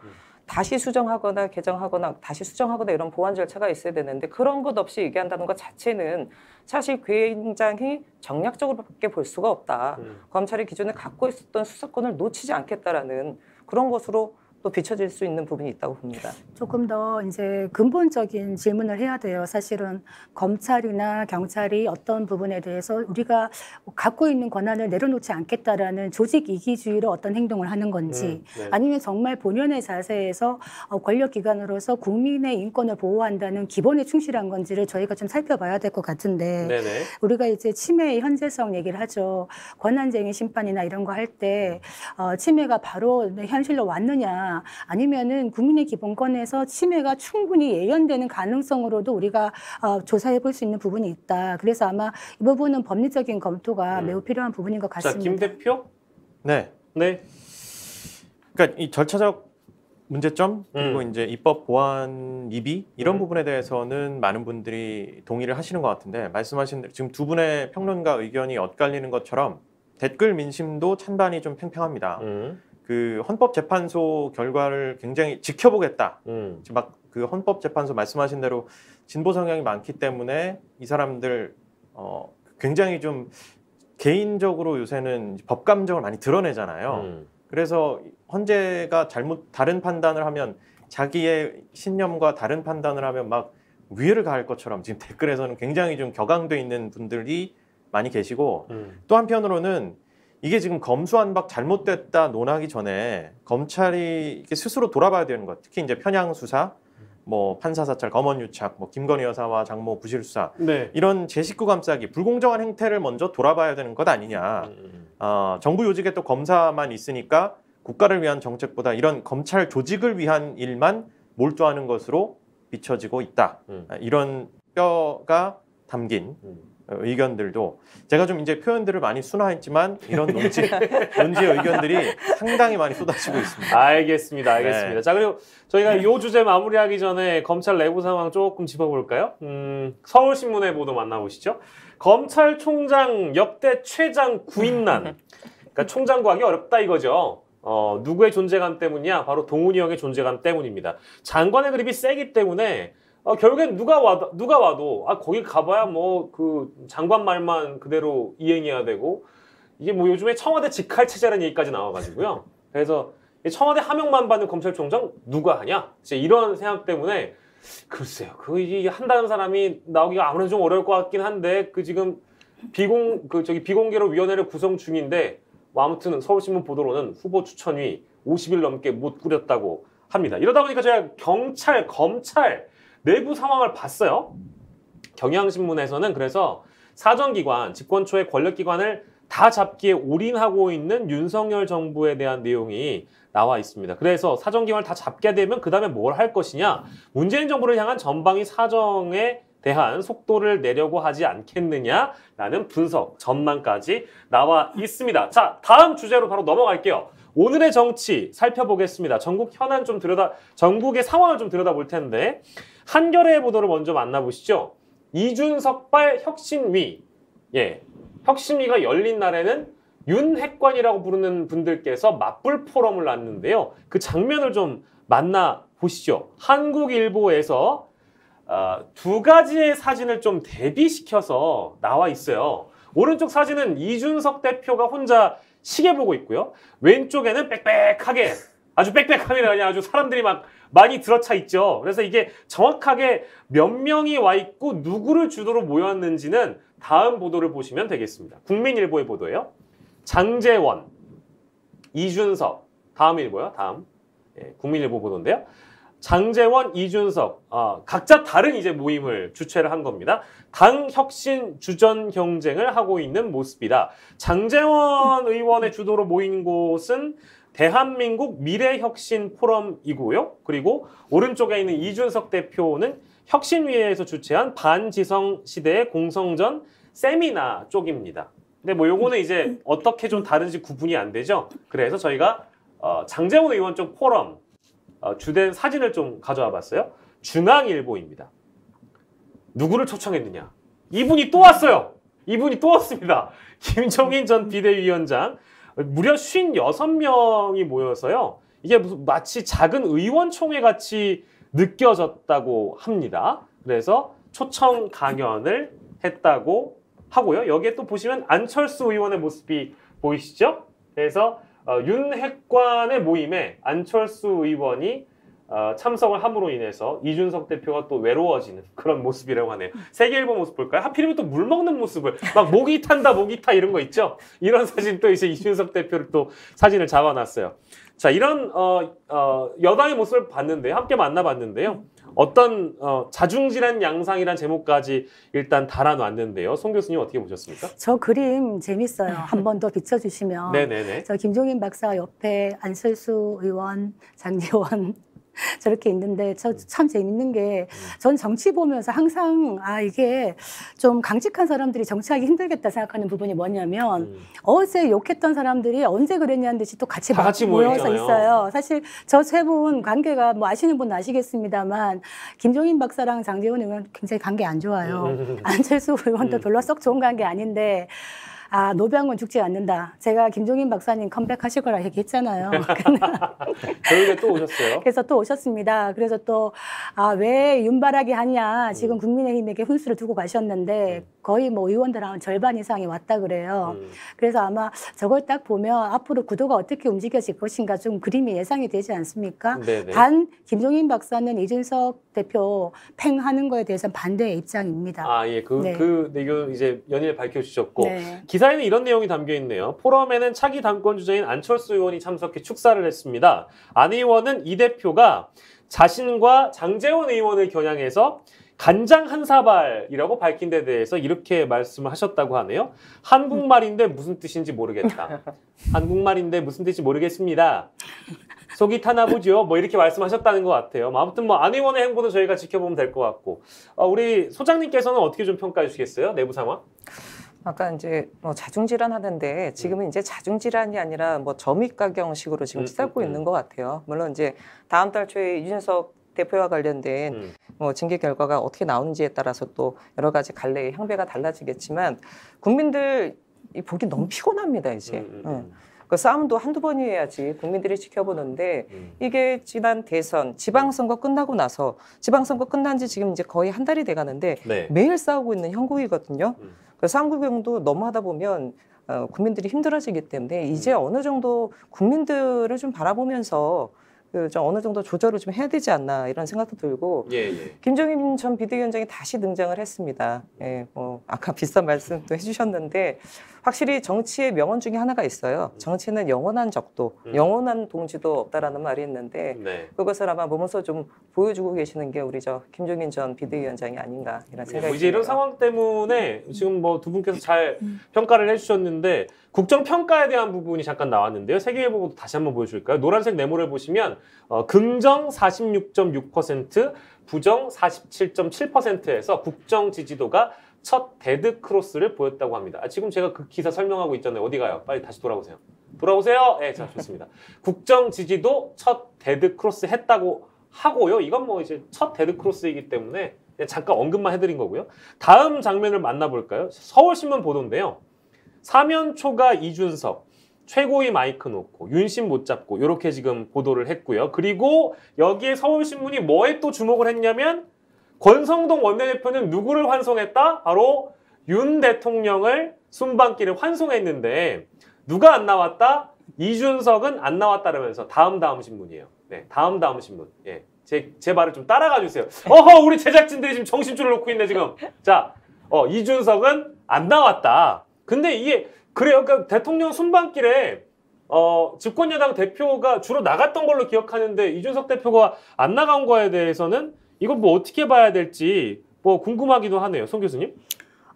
다시 수정하거나 개정하거나 다시 수정하거나 이런 보완 절차가 있어야 되는데 그런 것 없이 얘기한다는 것 자체는 사실 굉장히 정략적으로밖에 볼 수가 없다. 검찰이 기존에 갖고 있었던 수사권을 놓치지 않겠다라는 그런 것으로 또 비춰질 수 있는 부분이 있다고 봅니다. 조금 더 이제 근본적인 질문을 해야 돼요. 사실은 검찰이나 경찰이 어떤 부분에 대해서 우리가 갖고 있는 권한을 내려놓지 않겠다라는 조직 이기주의로 어떤 행동을 하는 건지 네. 아니면 정말 본연의 자세에서 권력기관으로서 국민의 인권을 보호한다는 기본에 충실한 건지를 저희가 좀 살펴봐야 될 것 같은데 네네. 우리가 이제 침해의 현재성 얘기를 하죠. 권한쟁의 심판이나 이런 거 할 때 침해가 바로 현실로 왔느냐 아니면은 국민의 기본권에서 침해가 충분히 예견되는 가능성으로도 우리가 조사해 볼 수 있는 부분이 있다. 그래서 아마 이 부분은 법리적인 검토가 매우 필요한 부분인 것 자, 같습니다. 김 대표? 네. 네. 그러니까 이 절차적 문제점 그리고 이제 입법 보완 미비 이런 부분에 대해서는 많은 분들이 동의를 하시는 것 같은데 말씀하신 대로 지금 두 분의 평론가 의견이 엇갈리는 것처럼 댓글 민심도 찬반이 좀 팽팽합니다. 그 헌법재판소 결과를 굉장히 지켜보겠다. 지금 막 그 헌법재판소 말씀하신 대로 진보 성향이 많기 때문에 이 사람들 굉장히 좀 개인적으로 요새는 법 감정을 많이 드러내잖아요. 그래서 헌재가 다른 판단을 하면 자기의 신념과 다른 판단을 하면 막 위해를 가할 것처럼 지금 댓글에서는 굉장히 좀 격앙돼 있는 분들이 많이 계시고 또 한편으로는 이게 지금 검수완박 잘못됐다 논하기 전에 검찰이 이렇게 스스로 돌아봐야 되는 것, 특히 이제 편향 수사, 뭐 판사 사찰, 검언 유착, 뭐 김건희 여사와 장모 부실 수사 네. 이런 제 식구 감싸기, 불공정한 행태를 먼저 돌아봐야 되는 것 아니냐. 정부 요직에 또 검사만 있으니까 국가를 위한 정책보다 이런 검찰 조직을 위한 일만 몰두하는 것으로 비춰지고 있다. 이런 뼈가 담긴 의견들도 제가 좀 이제 표현들을 많이 순화했지만 이런 논지의 의견들이 상당히 많이 쏟아지고 있습니다. 알겠습니다. 알겠습니다. 네. 자, 그리고 저희가 이 주제 마무리하기 전에 검찰 내부 상황 조금 짚어볼까요? 서울신문의 보도 만나보시죠. 검찰총장 역대 최장 구인난. 그러니까 총장 구하기 어렵다 이거죠. 누구의 존재감 때문이야? 바로 동훈이 형의 존재감 때문입니다. 장관의 그립이 세기 때문에 결국엔 누가 와도 거기 가봐야 뭐 그 장관 말만 그대로 이행해야 되고 이게 뭐 요즘에 청와대 직할 체제라는 얘기까지 나와가지고요. 그래서 청와대 하명만 받는 검찰총장 누가 하냐? 진짜 이런 생각 때문에 글쎄요. 이게 한다는 사람이 나오기가 아무래도 좀 어려울 것 같긴 한데 지금 비공개로 위원회를 구성 중인데 뭐 아무튼 서울신문 보도로는 후보 추천위 50일 넘게 못 꾸렸다고 합니다. 이러다 보니까 제가 경찰, 검찰 내부 상황을 봤어요. 경향신문에서는 그래서 사정기관, 집권초의 권력기관을 다 잡기에 올인하고 있는 윤석열 정부에 대한 내용이 나와 있습니다. 그래서 사정기관을 다 잡게 되면 그 다음에 뭘 할 것이냐. 문재인 정부를 향한 전방위 사정에 대한 속도를 내려고 하지 않겠느냐라는 분석, 전망까지 나와 있습니다. 자, 다음 주제로 바로 넘어갈게요. 오늘의 정치 살펴보겠습니다. 전국의 상황을 좀 들여다볼 텐데 한겨레의 보도를 먼저 만나보시죠. 이준석발 혁신위. 예, 혁신위가 열린 날에는 윤핵관이라고 부르는 분들께서 맞불 포럼을 놨는데요. 그 장면을 좀 만나보시죠. 한국일보에서 두 가지의 사진을 좀 대비시켜서 나와 있어요. 오른쪽 사진은 이준석 대표가 혼자 시계 보고 있고요. 왼쪽에는 빽빽하게, 아주 빽빽합니다. 그냥 아주 사람들이 막 많이 들어차 있죠. 그래서 이게 정확하게 몇 명이 와 있고 누구를 주도로 모였는지는 다음 보도를 보시면 되겠습니다. 국민일보의 보도예요. 장제원, 이준석, 다음 일보요. 다음 국민일보 보도인데요. 장제원, 이준석 각자 다른 이제 모임을 주최를 한 겁니다. 당 혁신 주전 경쟁을 하고 있는 모습이다. 장제원 의원의 주도로 모인 곳은 대한민국 미래혁신 포럼이고요. 그리고 오른쪽에 있는 이준석 대표는 혁신위에서 주최한 반지성 시대의 공성전 세미나 쪽입니다. 근데 뭐 요거는 이제 어떻게 좀 다른지 구분이 안 되죠. 그래서 저희가 장제원 의원 쪽 포럼 주된 사진을 좀 가져와 봤어요. 중앙일보입니다. 누구를 초청했느냐? 이분이 또 왔어요. 이분이 또 왔습니다. 김종인 전 비대위원장. 무려 56명이 모여서요. 이게 무슨 마치 작은 의원총회 같이 느껴졌다고 합니다. 그래서 초청 강연을 했다고 하고요. 여기에 또 보시면 안철수 의원의 모습이 보이시죠? 그래서 윤핵관의 모임에 안철수 의원이 참석을 함으로 인해서 이준석 대표가 또 외로워지는 그런 모습이라고 하네요. 세계일보 모습 볼까요? 하필이면 또 물 먹는 모습을 막 목이 탄다 목이 타 이런 거 있죠? 이런 사진 또 이제 이준석 대표를 또 사진을 잡아놨어요. 자, 이런 여당의 모습을 봤는데요. 함께 만나봤는데요. 어떤 자중질환 양상이란 제목까지 일단 달아놨는데요. 송 교수님 어떻게 보셨습니까? 저 그림 재밌어요. 한 번 더 비춰주시면. 네네네. 저 김종인 박사 옆에 안철수 의원, 장제원 저렇게 있는데 저 참 재밌는 게 전 정치 보면서 항상 이게 좀 강직한 사람들이 정치하기 힘들겠다 생각하는 부분이 뭐냐면 어제 욕했던 사람들이 언제 그랬냐는 듯이 또 같이 다 같이 모여서 모여있잖아요. 있어요. 사실 저 세 분 관계가 뭐 아시는 분 아시겠습니다만 김종인 박사랑 장제원 의원 굉장히 관계 안 좋아요. 안철수 의원도 별로 썩 좋은 관계 아닌데 노병은 죽지 않는다. 제가 김종인 박사님 컴백하실 거라 얘기했잖아요. 결국에 또 오셨어요. 그래서 또 오셨습니다. 그래서 또 왜 윤발하게 하냐. 지금 국민의힘에게 훈수를 두고 가셨는데 거의 뭐 의원들하고 절반 이상이 왔다 그래요. 그래서 아마 저걸 딱 보면 앞으로 구도가 어떻게 움직여질 것인가 좀 그림이 예상이 되지 않습니까? 네네. 단 김종인 박사는 이준석 대표 팽하는 거에 대해서는 반대의 입장입니다. 예. 네. 그 내용 이제 연일 밝혀주셨고. 네. 기사에는 이런 내용이 담겨 있네요. 포럼에는 차기 당권 주자인 안철수 의원이 참석해 축사를 했습니다. 안 의원은 이 대표가 자신과 장제원 의원을 겨냥해서 간장 한 사발이라고 밝힌 데 대해서 이렇게 말씀을 하셨다고 하네요. 한국말인데 무슨 뜻인지 모르겠다. 한국말인데 무슨 뜻인지 모르겠습니다. 속이 타나 보죠. 뭐 이렇게 말씀하셨다는 것 같아요. 아무튼 뭐 안 의원의 행보는 저희가 지켜보면 될 것 같고. 우리 소장님께서는 어떻게 좀 평가해 주시겠어요? 내부 상황? 아까 이제 자중질환 하는데 지금은 이제 자중질환이 아니라 뭐 점입가경식으로 지금 치닫고 있는 것 같아요. 물론 이제 다음 달 초에 이준석 대표와 관련된 뭐 징계 결과가 어떻게 나오는지에 따라서 또 여러 가지 갈래의 향배가 달라지겠지만 국민들 보기 너무 피곤합니다 이제. 그 싸움도 한두 번이어야지 국민들이 지켜보는데 이게 지난 대선 지방선거 끝나고 나서 지방선거 끝난 지 지금 이제 거의 한 달이 돼가는데 네. 매일 싸우고 있는 형국이거든요. 그 싸움 구경도 너무 하다 보면 국민들이 힘들어지기 때문에 이제 어느 정도 국민들을 좀 바라보면서 좀 어느 정도 조절을 좀 해야 되지 않나 이런 생각도 들고 예. 김종인 전 비대위원장이 다시 등장을 했습니다. 예, 아까 비슷한 말씀도 해주셨는데 확실히 정치의 명언 중에 하나가 있어요. 정치는 영원한 적도, 영원한 동지도 없다라는 말이 있는데 네. 그것을 아마 몸소 좀 보여주고 계시는 게 우리 김종인 전 비대위원장이 아닌가 이런 생각이 이제 이런 드네요. 상황 때문에 지금 뭐 두 분께서 잘 평가를 해주셨는데 국정평가에 대한 부분이 잠깐 나왔는데요. 세계일보도 다시 한번 보여줄까요? 노란색 네모를 보시면 긍정 46.6%, 부정 47.7%에서 국정 지지도가 첫 데드 크로스를 보였다고 합니다. 지금 제가 그 기사 설명하고 있잖아요. 어디 가요? 빨리 다시 돌아오세요. 돌아오세요. 네, 자 좋습니다. 국정 지지도 첫 데드 크로스 했다고 하고요. 이건 뭐 이제 첫 데드 크로스이기 때문에 그냥 잠깐 언급만 해드린 거고요. 다음 장면을 만나볼까요? 서울신문 보도인데요. 사면초가 이준석, 최고위 마이크 놓고 윤심 못 잡고 이렇게 지금 보도를 했고요. 그리고 여기에 서울신문이 뭐에 또 주목을 했냐면 권성동 원내대표는 누구를 환송했다? 바로 윤 대통령을 순방길에 환송했는데 누가 안 나왔다? 이준석은 안 나왔다라면서 다음 신문이에요. 네, 다음 신문. 예, 제 말을 좀 따라가 주세요. 우리 제작진들이 지금 정신줄을 놓고 있네 지금. 자, 이준석은 안 나왔다. 근데 이게 그래요. 그러니까 대통령 순방길에 집권여당 대표가 주로 나갔던 걸로 기억하는데 이준석 대표가 안 나간 거에 대해서는 이건 뭐 어떻게 봐야 될지 뭐 궁금하기도 하네요. 송 교수님.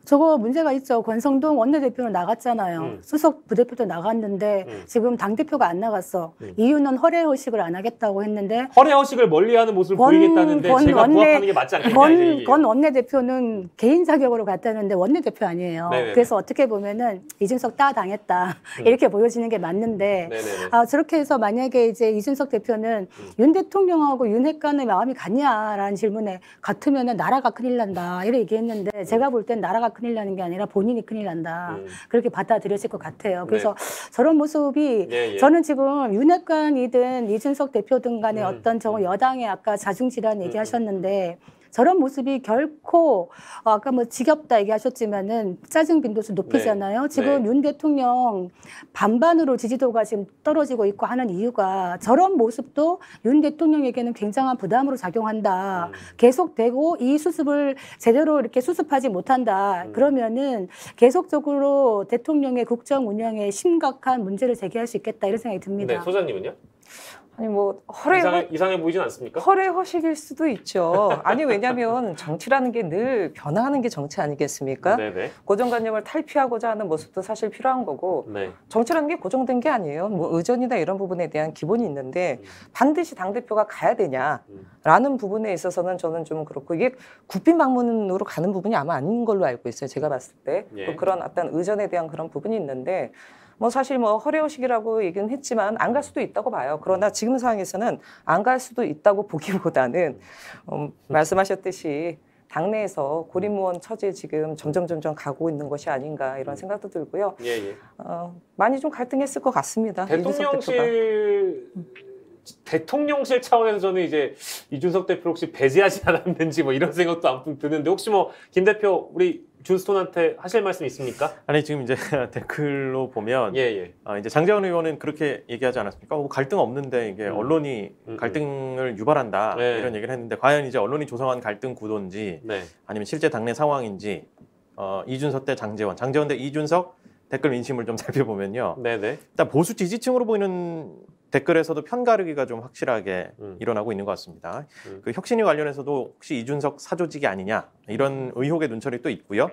저거 문제가 있죠. 권성동 원내대표는 나갔잖아요. 수석 부대표도 나갔는데 지금 당대표가 안 나갔어. 이유는 허례허식을 안 하겠다고 했는데 허례허식을 멀리하는 모습을 보이겠다는데 제가 부합하는 게 맞지 않겠냐 이제. 권 원내대표는 개인 자격으로 갔다는데 원내대표 아니에요. 네네네. 그래서 어떻게 보면은 이준석 당했다 이렇게 보여지는 게 맞는데 네네네. 저렇게 해서 만약에 이제 이준석 대표는 윤 대통령하고 윤핵 간의 마음이 같냐라는 질문에 같으면은 나라가 큰일 난다 이렇게 얘기했는데 제가 볼 땐 나라가 큰일 나는 게 아니라 본인이 큰일 난다. 그렇게 받아들여질 것 같아요. 그래서 저런 모습이 예, 예. 저는 지금 윤핵관이든 이준석 대표든 간에 어떤 저 여당의 아까 자중질환 얘기하셨는데 저런 모습이 결코 아까 뭐 지겹다 얘기하셨지만은 짜증 빈도수 높이잖아요. 네. 지금 네. 윤 대통령 반반으로 지지도가 지금 떨어지고 있고 하는 이유가 저런 모습도 윤 대통령에게는 굉장한 부담으로 작용한다. 계속되고 이 수습을 제대로 이렇게 수습하지 못한다. 그러면은 계속적으로 대통령의 국정 운영에 심각한 문제를 제기할 수 있겠다 이런 생각이 듭니다. 네, 소장님은요? 아니 뭐 이상해 보이진 않습니까? 허례허식일 수도 있죠. 아니 왜냐하면 정치라는 게 늘 변화하는 게 정치 아니겠습니까? 네네. 고정관념을 탈피하고자 하는 모습도 사실 필요한 거고 네. 정치라는 게 고정된 게 아니에요. 뭐 의전이나 이런 부분에 대한 기본이 있는데 반드시 당대표가 가야 되냐라는 부분에 있어서는 저는 좀 그렇고 이게 국빈방문으로 가는 부분이 아마 아닌 걸로 알고 있어요. 제가 봤을 때. 예. 또 그런 어떤 의전에 대한 그런 부분이 있는데 뭐 사실 뭐 허례허식이라고 얘기는 했지만 안 갈 수도 있다고 봐요. 그러나 지금 상황에서는 안 갈 수도 있다고 보기보다는 말씀하셨듯이 당내에서 고립무원 처지에 지금 점점 가고 있는 것이 아닌가 이런 생각도 들고요. 예, 예. 많이 좀 갈등했을 것 같습니다. 대통령실 차원에서 저는 이제 이준석 대표 혹시 배제하지 않았는지 뭐 이런 생각도 아무튼 드는데 혹시 뭐 김 대표 우리 준스톤한테 하실 말씀 있습니까? 아니 지금 이제 댓글로 보면 예. 이제 장제원 의원은 그렇게 얘기하지 않았습니까? 뭐 갈등 없는데 이게 언론이 갈등을 유발한다 네. 이런 얘기를 했는데 과연 이제 언론이 조성한 갈등 구도인지 네. 아니면 실제 당내 상황인지 이준석 대 장제원 대 이준석 댓글 민심을 좀 살펴보면요. 네네. 일단 보수 지지층으로 보이는 댓글에서도 편가르기가 좀 확실하게 일어나고 있는 것 같습니다. 그 혁신위 관련해서도 혹시 이준석 사조직이 아니냐 이런 의혹의 눈초리 또 있고요.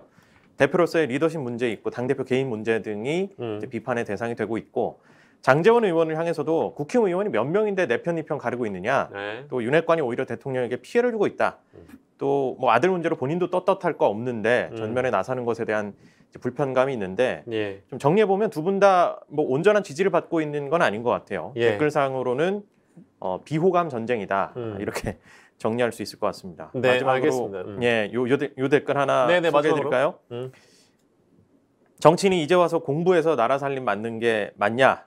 대표로서의 리더십 문제 있고 당대표 개인 문제 등이 이제 비판의 대상이 되고 있고 장제원 의원을 향해서도 국힘의원이 몇 명인데 내 편, 네 편 가르고 있느냐. 네. 또 윤핵관이 오히려 대통령에게 피해를 주고 있다. 또 뭐 아들 문제로 본인도 떳떳할 거 없는데 전면에 나서는 것에 대한 이제 불편감이 있는데 예. 좀 정리해 보면 두 분 다 뭐 온전한 지지를 받고 있는 건 아닌 것 같아요. 예. 댓글상으로는 비호감 전쟁이다 이렇게 정리할 수 있을 것 같습니다. 네, 마지막으로 알겠습니다. 예, 요 댓글 하나 네네, 소개해드릴까요? 정치인이 이제 와서 공부해서 나라 살림 맞는 게 맞냐?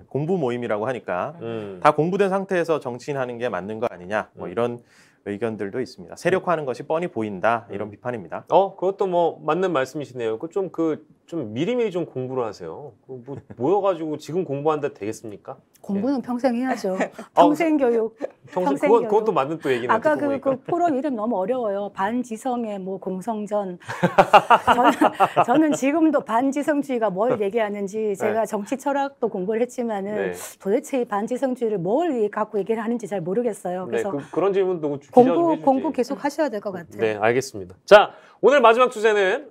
공부 모임이라고 하니까 다 공부된 상태에서 정치인 하는 게 맞는 거 아니냐? 뭐 이런 의견들도 있습니다. 세력화하는 것이 뻔히 보인다 이런 비판입니다. 그것도 뭐 맞는 말씀이시네요. 좀 미리미리 좀 공부를 하세요. 뭐 모여가지고 지금 공부한다 되겠습니까? 공부는 평생 해야죠. 평생 교육. 평생 그것도 맞는 또 얘기네요. 아까 그 포럼 이름 너무 어려워요. 반지성의 뭐 공성전. 저는 지금도 반지성주의가 뭘 얘기하는지 제가 정치 철학도 공부를 했지만은 도대체 이 반지성주의를 뭘 갖고 얘기를 하는지 잘 모르겠어요. 그래서 그런 질문도 공부 계속 하셔야 될 것 같아요. 네, 알겠습니다. 자, 오늘 마지막 주제는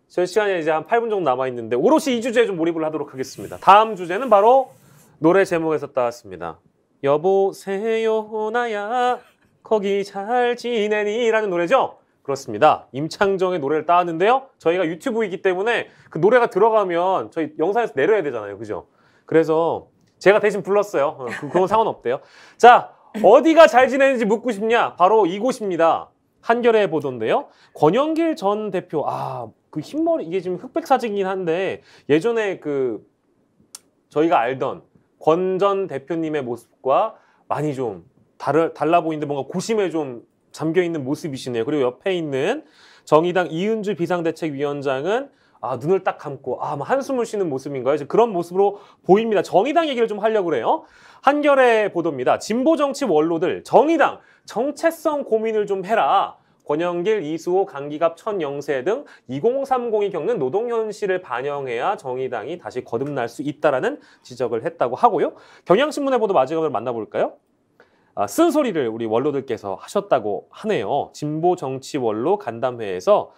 저희 시간이 이제 한 8분 정도 남아 있는데 오롯이 이 주제에 좀 몰입을 하도록 하겠습니다. 다음 주제는 바로 노래 제목에서 따왔습니다. 여보세요 나야 거기 잘 지내니라는 노래죠? 그렇습니다. 임창정의 노래를 따왔는데요. 저희가 유튜브이기 때문에 그 노래가 들어가면 저희 영상에서 내려야 되잖아요. 그죠? 그래서 제가 대신 불렀어요. 그건 상관없대요. 자, 어디가 잘 지내는지 묻고 싶냐? 바로 이곳입니다. 한겨레 보도인데요. 권영길 전 대표, 그 흰머리, 이게 지금 흑백 사진이긴 한데 예전에 저희가 알던 권 전 대표님의 모습과 많이 좀 달라 보이는데 뭔가 고심에 좀 잠겨있는 모습이시네요. 그리고 옆에 있는 정의당 이은주 비상대책위원장은 눈을 딱 감고 한숨을 쉬는 모습인가요? 그런 모습으로 보입니다. 정의당 얘기를 좀 하려고 그래요. 한겨레 보도입니다. 진보 정치 원로들 정의당 정체성 고민을 좀 해라. 권영길, 이수호, 강기갑, 천영세 등 2030이 겪는 노동 현실을 반영해야 정의당이 다시 거듭날 수 있다라는 지적을 했다고 하고요. 경향신문의 보도 마지막으로 만나볼까요? 쓴소리를 우리 원로들께서 하셨다고 하네요. 진보 정치 원로 간담회에서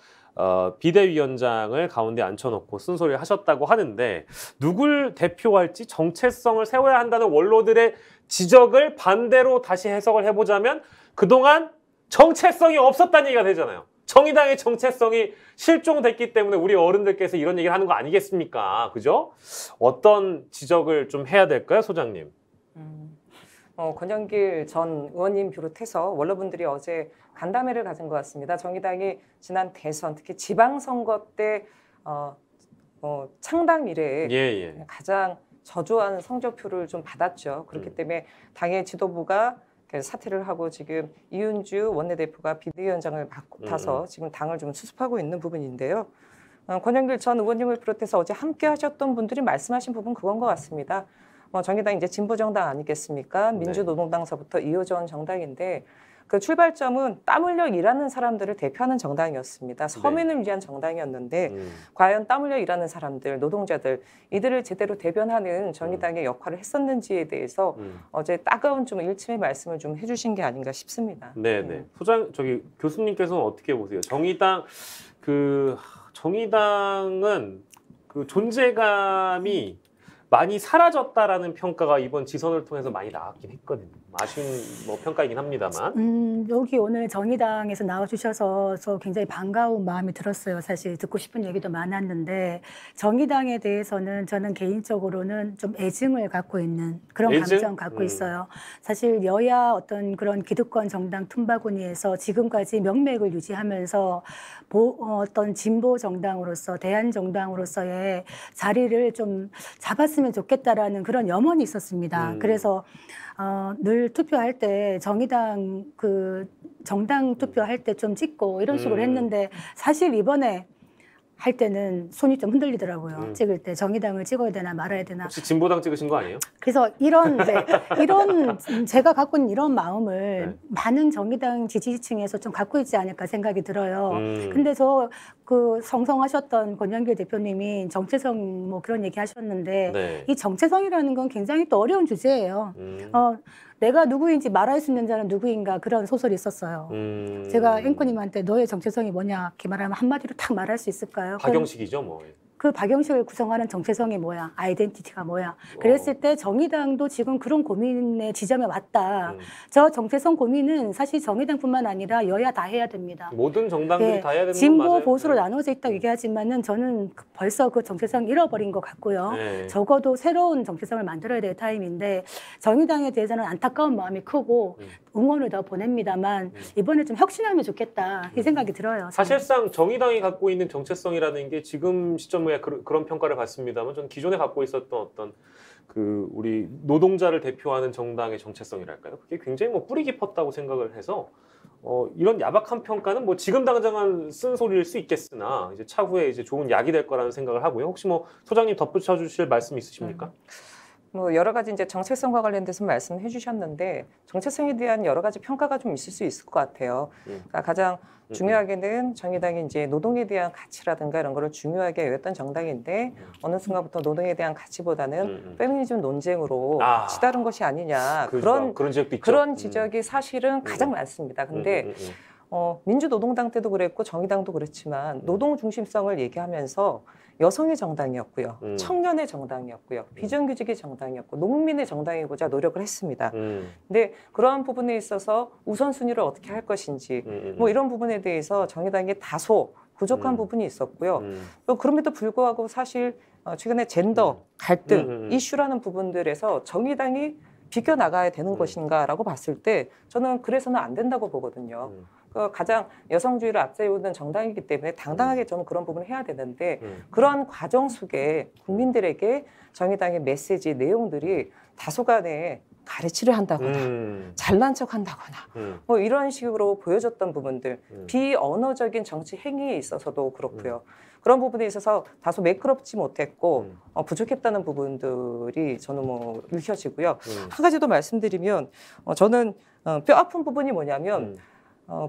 비대위원장을 가운데 앉혀놓고 쓴소리를 하셨다고 하는데 누굴 대표할지 정체성을 세워야 한다는 원로들의 지적을 반대로 다시 해석을 해보자면 그동안 정체성이 없었다는 얘기가 되잖아요. 정의당의 정체성이 실종됐기 때문에 우리 어른들께서 이런 얘기를 하는 거 아니겠습니까? 그죠? 어떤 지적을 좀 해야 될까요, 소장님? 권영길 전 의원님 비롯해서 원로분들이 어제 간담회를 가진 것 같습니다. 정의당이 지난 대선, 특히 지방선거 때 창당 이래 가장 저조한 성적표를 좀 받았죠. 그렇기 때문에 당의 지도부가 사퇴를 하고 지금 이윤주 원내대표가 비대위원장을 맡아서 지금 당을 좀 수습하고 있는 부분인데요. 권영길 전 의원님을 비롯해서 어제 함께 하셨던 분들이 말씀하신 부분 그건 것 같습니다. 정의당 이제 진보정당 아니겠습니까? 민주노동당서부터 이어져온 정당인데 그 출발점은 땀 흘려 일하는 사람들을 대표하는 정당이었습니다. 서민을 위한 정당이었는데 과연 땀 흘려 일하는 사람들, 노동자들 이들을 제대로 대변하는 정의당의 역할을 했었는지에 대해서 어제 따가운 좀 일침의 말씀을 좀 해주신 게 아닌가 싶습니다. 네네. 교수님께서는 어떻게 보세요? 정의당은 그 존재감이 많이 사라졌다라는 평가가 이번 지선을 통해서 많이 나왔긴 했거든요. 아쉬운 평가이긴 합니다만. 여기 오늘 정의당에서 나와주셔서 저 굉장히 반가운 마음이 들었어요. 사실 듣고 싶은 얘기도 많았는데 정의당에 대해서는 저는 개인적으로는 좀 애증을 갖고 있는 그런 감정 갖고 있어요. 사실 여야 어떤 그런 기득권 정당 틈바구니에서 지금까지 명맥을 유지하면서 어떤 진보 정당으로서 대한 정당으로서의 자리를 좀 잡았으면 좋겠다라는 그런 염원이 있었습니다. 그래서 늘 투표할 때 정의당 정당 투표할 때 좀 찍고 이런 식으로 했는데 사실 이번에 할 때는 손이 좀 흔들리더라고요. 찍을 때 정의당을 찍어야 되나 말아야 되나. 혹시 진보당 찍으신 거 아니에요? 그래서 이런 제가 갖고 있는 이런 마음을 많은 정의당 지지층에서 좀 갖고 있지 않을까 생각이 들어요. 근데 성성하셨던 권영길 대표님이 정체성 그런 얘기 하셨는데 이 정체성이라는 건 굉장히 또 어려운 주제예요. 내가 누구인지 말할 수 있는 자는 누구인가 그런 소설이 있었어요. 제가 앵커님한테 너의 정체성이 뭐냐 이렇게 말하면 한마디로 딱 말할 수 있을까요? 박영식이죠 뭐. 그 박영식을 구성하는 정체성이 뭐야? 아이덴티티가 뭐야? 그랬을 때 정의당도 지금 그런 고민의 지점에 왔다. 저 정체성 고민은 사실 정의당뿐만 아니라 여야 다 해야 됩니다. 모든 정당들이 다 해야 되는 건 진보 맞아요. 보수로 나눠져 있다고 얘기하지만은 저는 벌써 그 정체성 잃어버린 것 같고요. 적어도 새로운 정체성을 만들어야 될 타임인데 정의당에 대해서는 안타까운 마음이 크고 응원을 더 보냅니다만 이번에 좀 혁신하면 좋겠다 이 생각이 들어요. 사실상 정의당이 갖고 있는 정체성이라는 게 지금 시점에 그런 평가를 받습니다만 전 기존에 갖고 있었던 어떤 우리 노동자를 대표하는 정당의 정체성이랄까요? 그게 굉장히 뿌리 깊었다고 생각을 해서 이런 야박한 평가는 지금 당장은 쓴소리일 수 있겠으나 이제 차후에 이제 좋은 약이 될 거라는 생각을 하고요. 혹시 소장님 덧붙여 주실 말씀 있으십니까? 여러 가지 이제 정체성과 관련돼서 말씀해 주셨는데 정체성에 대한 여러 가지 평가가 좀 있을 것 같아요. 그러니까 가장 중요하게는 정의당이 이제 노동에 대한 가치라든가 이런 거를 중요하게 여겼던 정당인데 어느 순간부터 노동에 대한 가치보다는 페미니즘 논쟁으로 치다른 것이 아니냐 그런 지적도 있죠. 그런 지적이 사실은 가장 많습니다. 근데 민주노동당 때도 그랬고 정의당도 그랬지만 노동 중심성을 얘기하면서 여성의 정당이었고요. 청년의 정당이었고요. 비정규직의 정당이었고 농민의 정당이고자 노력을 했습니다. 근데 그러한 부분에 있어서 우선순위를 어떻게 할 것인지 이런 부분에 대해서 정의당이 다소 부족한 부분이 있었고요. 또 그럼에도 불구하고 사실 최근에 젠더 갈등 이슈라는 부분들에서 정의당이 비껴나가야 되는 것인가라고 봤을 때 저는 그래서는 안 된다고 보거든요. 가장 여성주의를 앞세우는 정당이기 때문에 당당하게 좀 그런 부분을 해야 되는데 그런 과정 속에 국민들에게 정의당의 메시지 내용들이 다소간에 가르치를 한다거나 잘난 척한다거나 이런 식으로 보여졌던 부분들 비언어적인 정치 행위에 있어서도 그렇고요. 그런 부분에 있어서 다소 매끄럽지 못했고 부족했다는 부분들이 저는 읽혀지고요. 한 가지 더 말씀드리면 저는 뼈 아픈 부분이 뭐냐면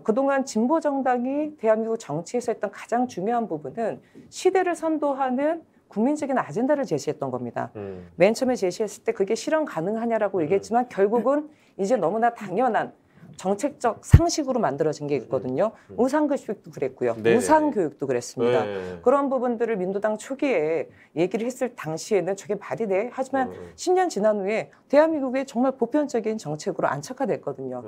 그동안 진보 정당이 대한민국 정치에서 했던 가장 중요한 부분은 시대를 선도하는 국민적인 아젠다를 제시했던 겁니다. 맨 처음에 제시했을 때 그게 실현 가능하냐라고 얘기했지만 결국은 이제 너무나 당연한 정책적 상식으로 만들어진 게 있거든요. 우상급식도 그랬고요. 네네네. 우상교육도 그랬습니다. 네. 그런 부분들을 민주당 초기에 얘기를 했을 당시에는 저게 말이 돼. 하지만 10년 지난 후에 대한민국의 정말 보편적인 정책으로 안착화됐거든요.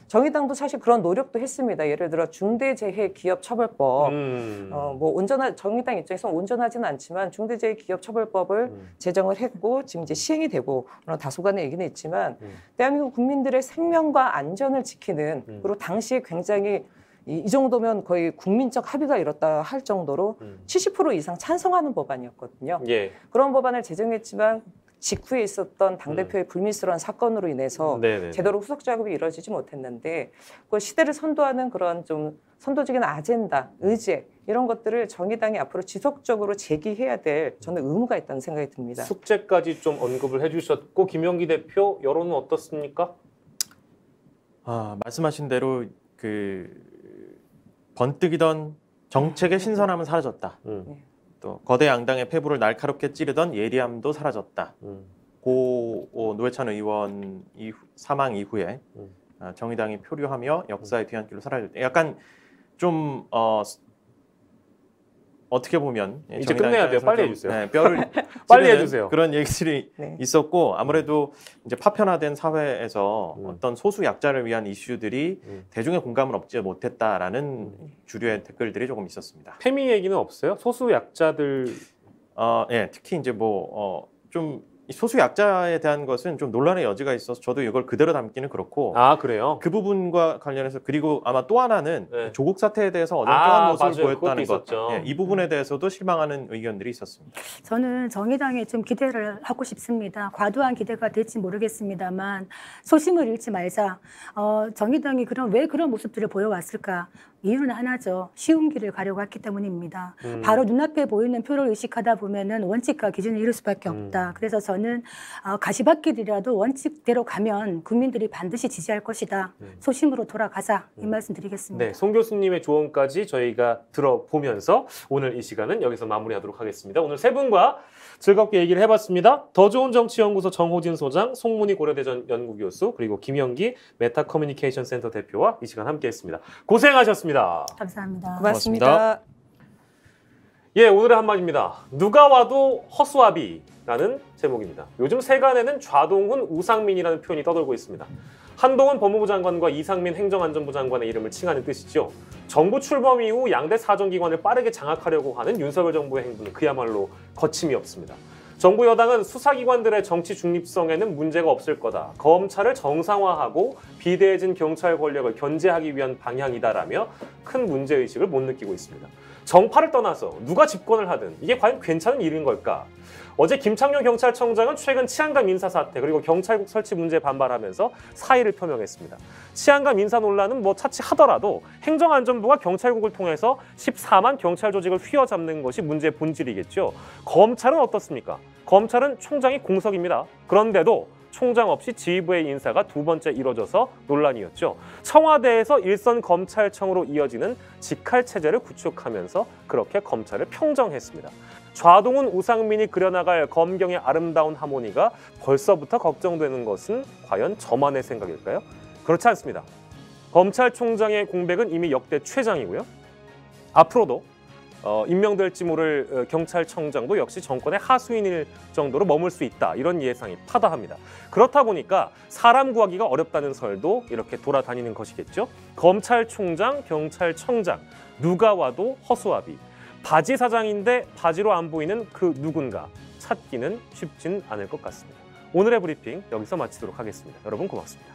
정의당도 사실 그런 노력도 했습니다. 예를 들어 중대재해기업처벌법, 뭐 정의당 입장에서 온전하지는 않지만 중대재해기업처벌법을 제정을 했고 지금 이제 시행이 되고 물론 다소간의 얘기는 있지만 대한민국 국민들의 생명과 안전을 지키는 그리고 당시에 굉장히 이 정도면 거의 국민적 합의가 이뤘다 할 정도로 70% 이상 찬성하는 법안이었거든요. 예. 그런 법안을 제정했지만 직후에 있었던 당대표의 불미스러운 사건으로 인해서 네네. 제대로 후속 작업이 이루어지지 못했는데 그 시대를 선도하는 그런 좀 선도적인 아젠다, 의제 이런 것들을 정의당이 앞으로 지속적으로 제기해야 될 저는 의무가 있다는 생각이 듭니다. 숙제까지 좀 언급을 해주셨고 김영기 대표 여론은 어떻습니까? 말씀하신 대로 그 번뜩이던 정책의 신선함은 사라졌다. 또 거대 양당의 패부를 날카롭게 찌르던 예리함도 사라졌다. 고 노회찬 의원 사망 이후에 정의당이 표류하며 역사의 뒤안길로 사라질 때 약간 좀 어떻게 보면 이제 끝내야 돼요. 빨리 해주세요. 네, 뼈를 빨리 찌르는 해주세요. 그런 얘기들이 네. 있었고 아무래도 이제 파편화된 사회에서 어떤 소수 약자를 위한 이슈들이 대중의 공감을 얻지 못했다라는 주류의 댓글들이 조금 있었습니다. 페미 얘기는 없어요? 소수 약자들 예, 특히 이제 좀 소수 약자에 대한 것은 좀 논란의 여지가 있어서 저도 이걸 그대로 담기는 그렇고 그래요? 그 부분과 관련해서 그리고 아마 또 하나는 네. 조국 사태에 대해서 어정쩡한 모습을 맞아요. 보였다는 그것도 것, 있었죠. 이 부분에 대해서도 실망하는 의견들이 있었습니다. 저는 정의당에 좀 기대를 하고 싶습니다. 과도한 기대가 될지 모르겠습니다만 소심을 잃지 말자. 정의당이 왜 그런 모습들을 보여왔을까? 이유는 하나죠. 쉬운 길을 가려고 했기 때문입니다. 바로 눈앞에 보이는 표를 의식하다 보면은 원칙과 기준을 잃을 수밖에 없다. 그래서 저는 가시밭길이라도 원칙대로 가면 국민들이 반드시 지지할 것이다. 소심으로 돌아가자. 이 말씀 드리겠습니다. 네, 송 교수님의 조언까지 저희가 들어보면서 오늘 이 시간은 여기서 마무리하도록 하겠습니다. 오늘 세 분과 즐겁게 얘기를 해봤습니다. 더 좋은 정치연구소 정호진 소장, 송문희 고려대전 연구교수, 그리고 김영기 메타 커뮤니케이션 센터 대표와 이 시간 함께했습니다. 고생하셨습니다. 감사합니다. 고맙습니다. 예, 오늘의 한마디입니다. 누가 와도 허수아비라는 제목입니다. 요즘 세간에는 좌동훈, 우상민이라는 표현이 떠돌고 있습니다. 한동훈 법무부 장관과 이상민 행정안전부 장관의 이름을 칭하는 뜻이죠. 정부 출범 이후 양대 사정기관을 빠르게 장악하려고 하는 윤석열 정부의 행보는 그야말로 거침이 없습니다. 정부 여당은 수사기관들의 정치 중립성에는 문제가 없을 거다. 검찰을 정상화하고 비대해진 경찰 권력을 견제하기 위한 방향이다라며 큰 문제의식을 못 느끼고 있습니다. 정파를 떠나서 누가 집권을 하든 이게 과연 괜찮은 일인 걸까? 어제 김창룡 경찰청장은 최근 치안감 인사 사태 그리고 경찰국 설치 문제에 반발하면서 사의를 표명했습니다. 치안감 인사 논란은 차치하더라도 행정안전부가 경찰국을 통해서 14만 경찰 조직을 휘어잡는 것이 문제의 본질이겠죠. 검찰은 어떻습니까? 검찰은 총장이 공석입니다. 그런데도 총장 없이 지휘부의 인사가 두 번째 이뤄져서 논란이었죠. 청와대에서 일선 검찰청으로 이어지는 직할 체제를 구축하면서 그렇게 검찰을 평정했습니다. 좌동훈, 우상민이 그려나갈 검경의 아름다운 하모니가 벌써부터 걱정되는 것은 과연 저만의 생각일까요? 그렇지 않습니다. 검찰총장의 공백은 이미 역대 최장이고요. 앞으로도 임명될지 모를 경찰청장도 역시 정권의 하수인일 정도로 머물 수 있다. 이런 예상이 파다합니다. 그렇다 보니까 사람 구하기가 어렵다는 설도 이렇게 돌아다니는 것이겠죠. 검찰총장, 경찰청장, 누가 와도 허수아비. 바지 사장인데 바지로 안 보이는 그 누군가 찾기는 쉽진 않을 것 같습니다. 오늘의 브리핑 여기서 마치도록 하겠습니다. 여러분 고맙습니다.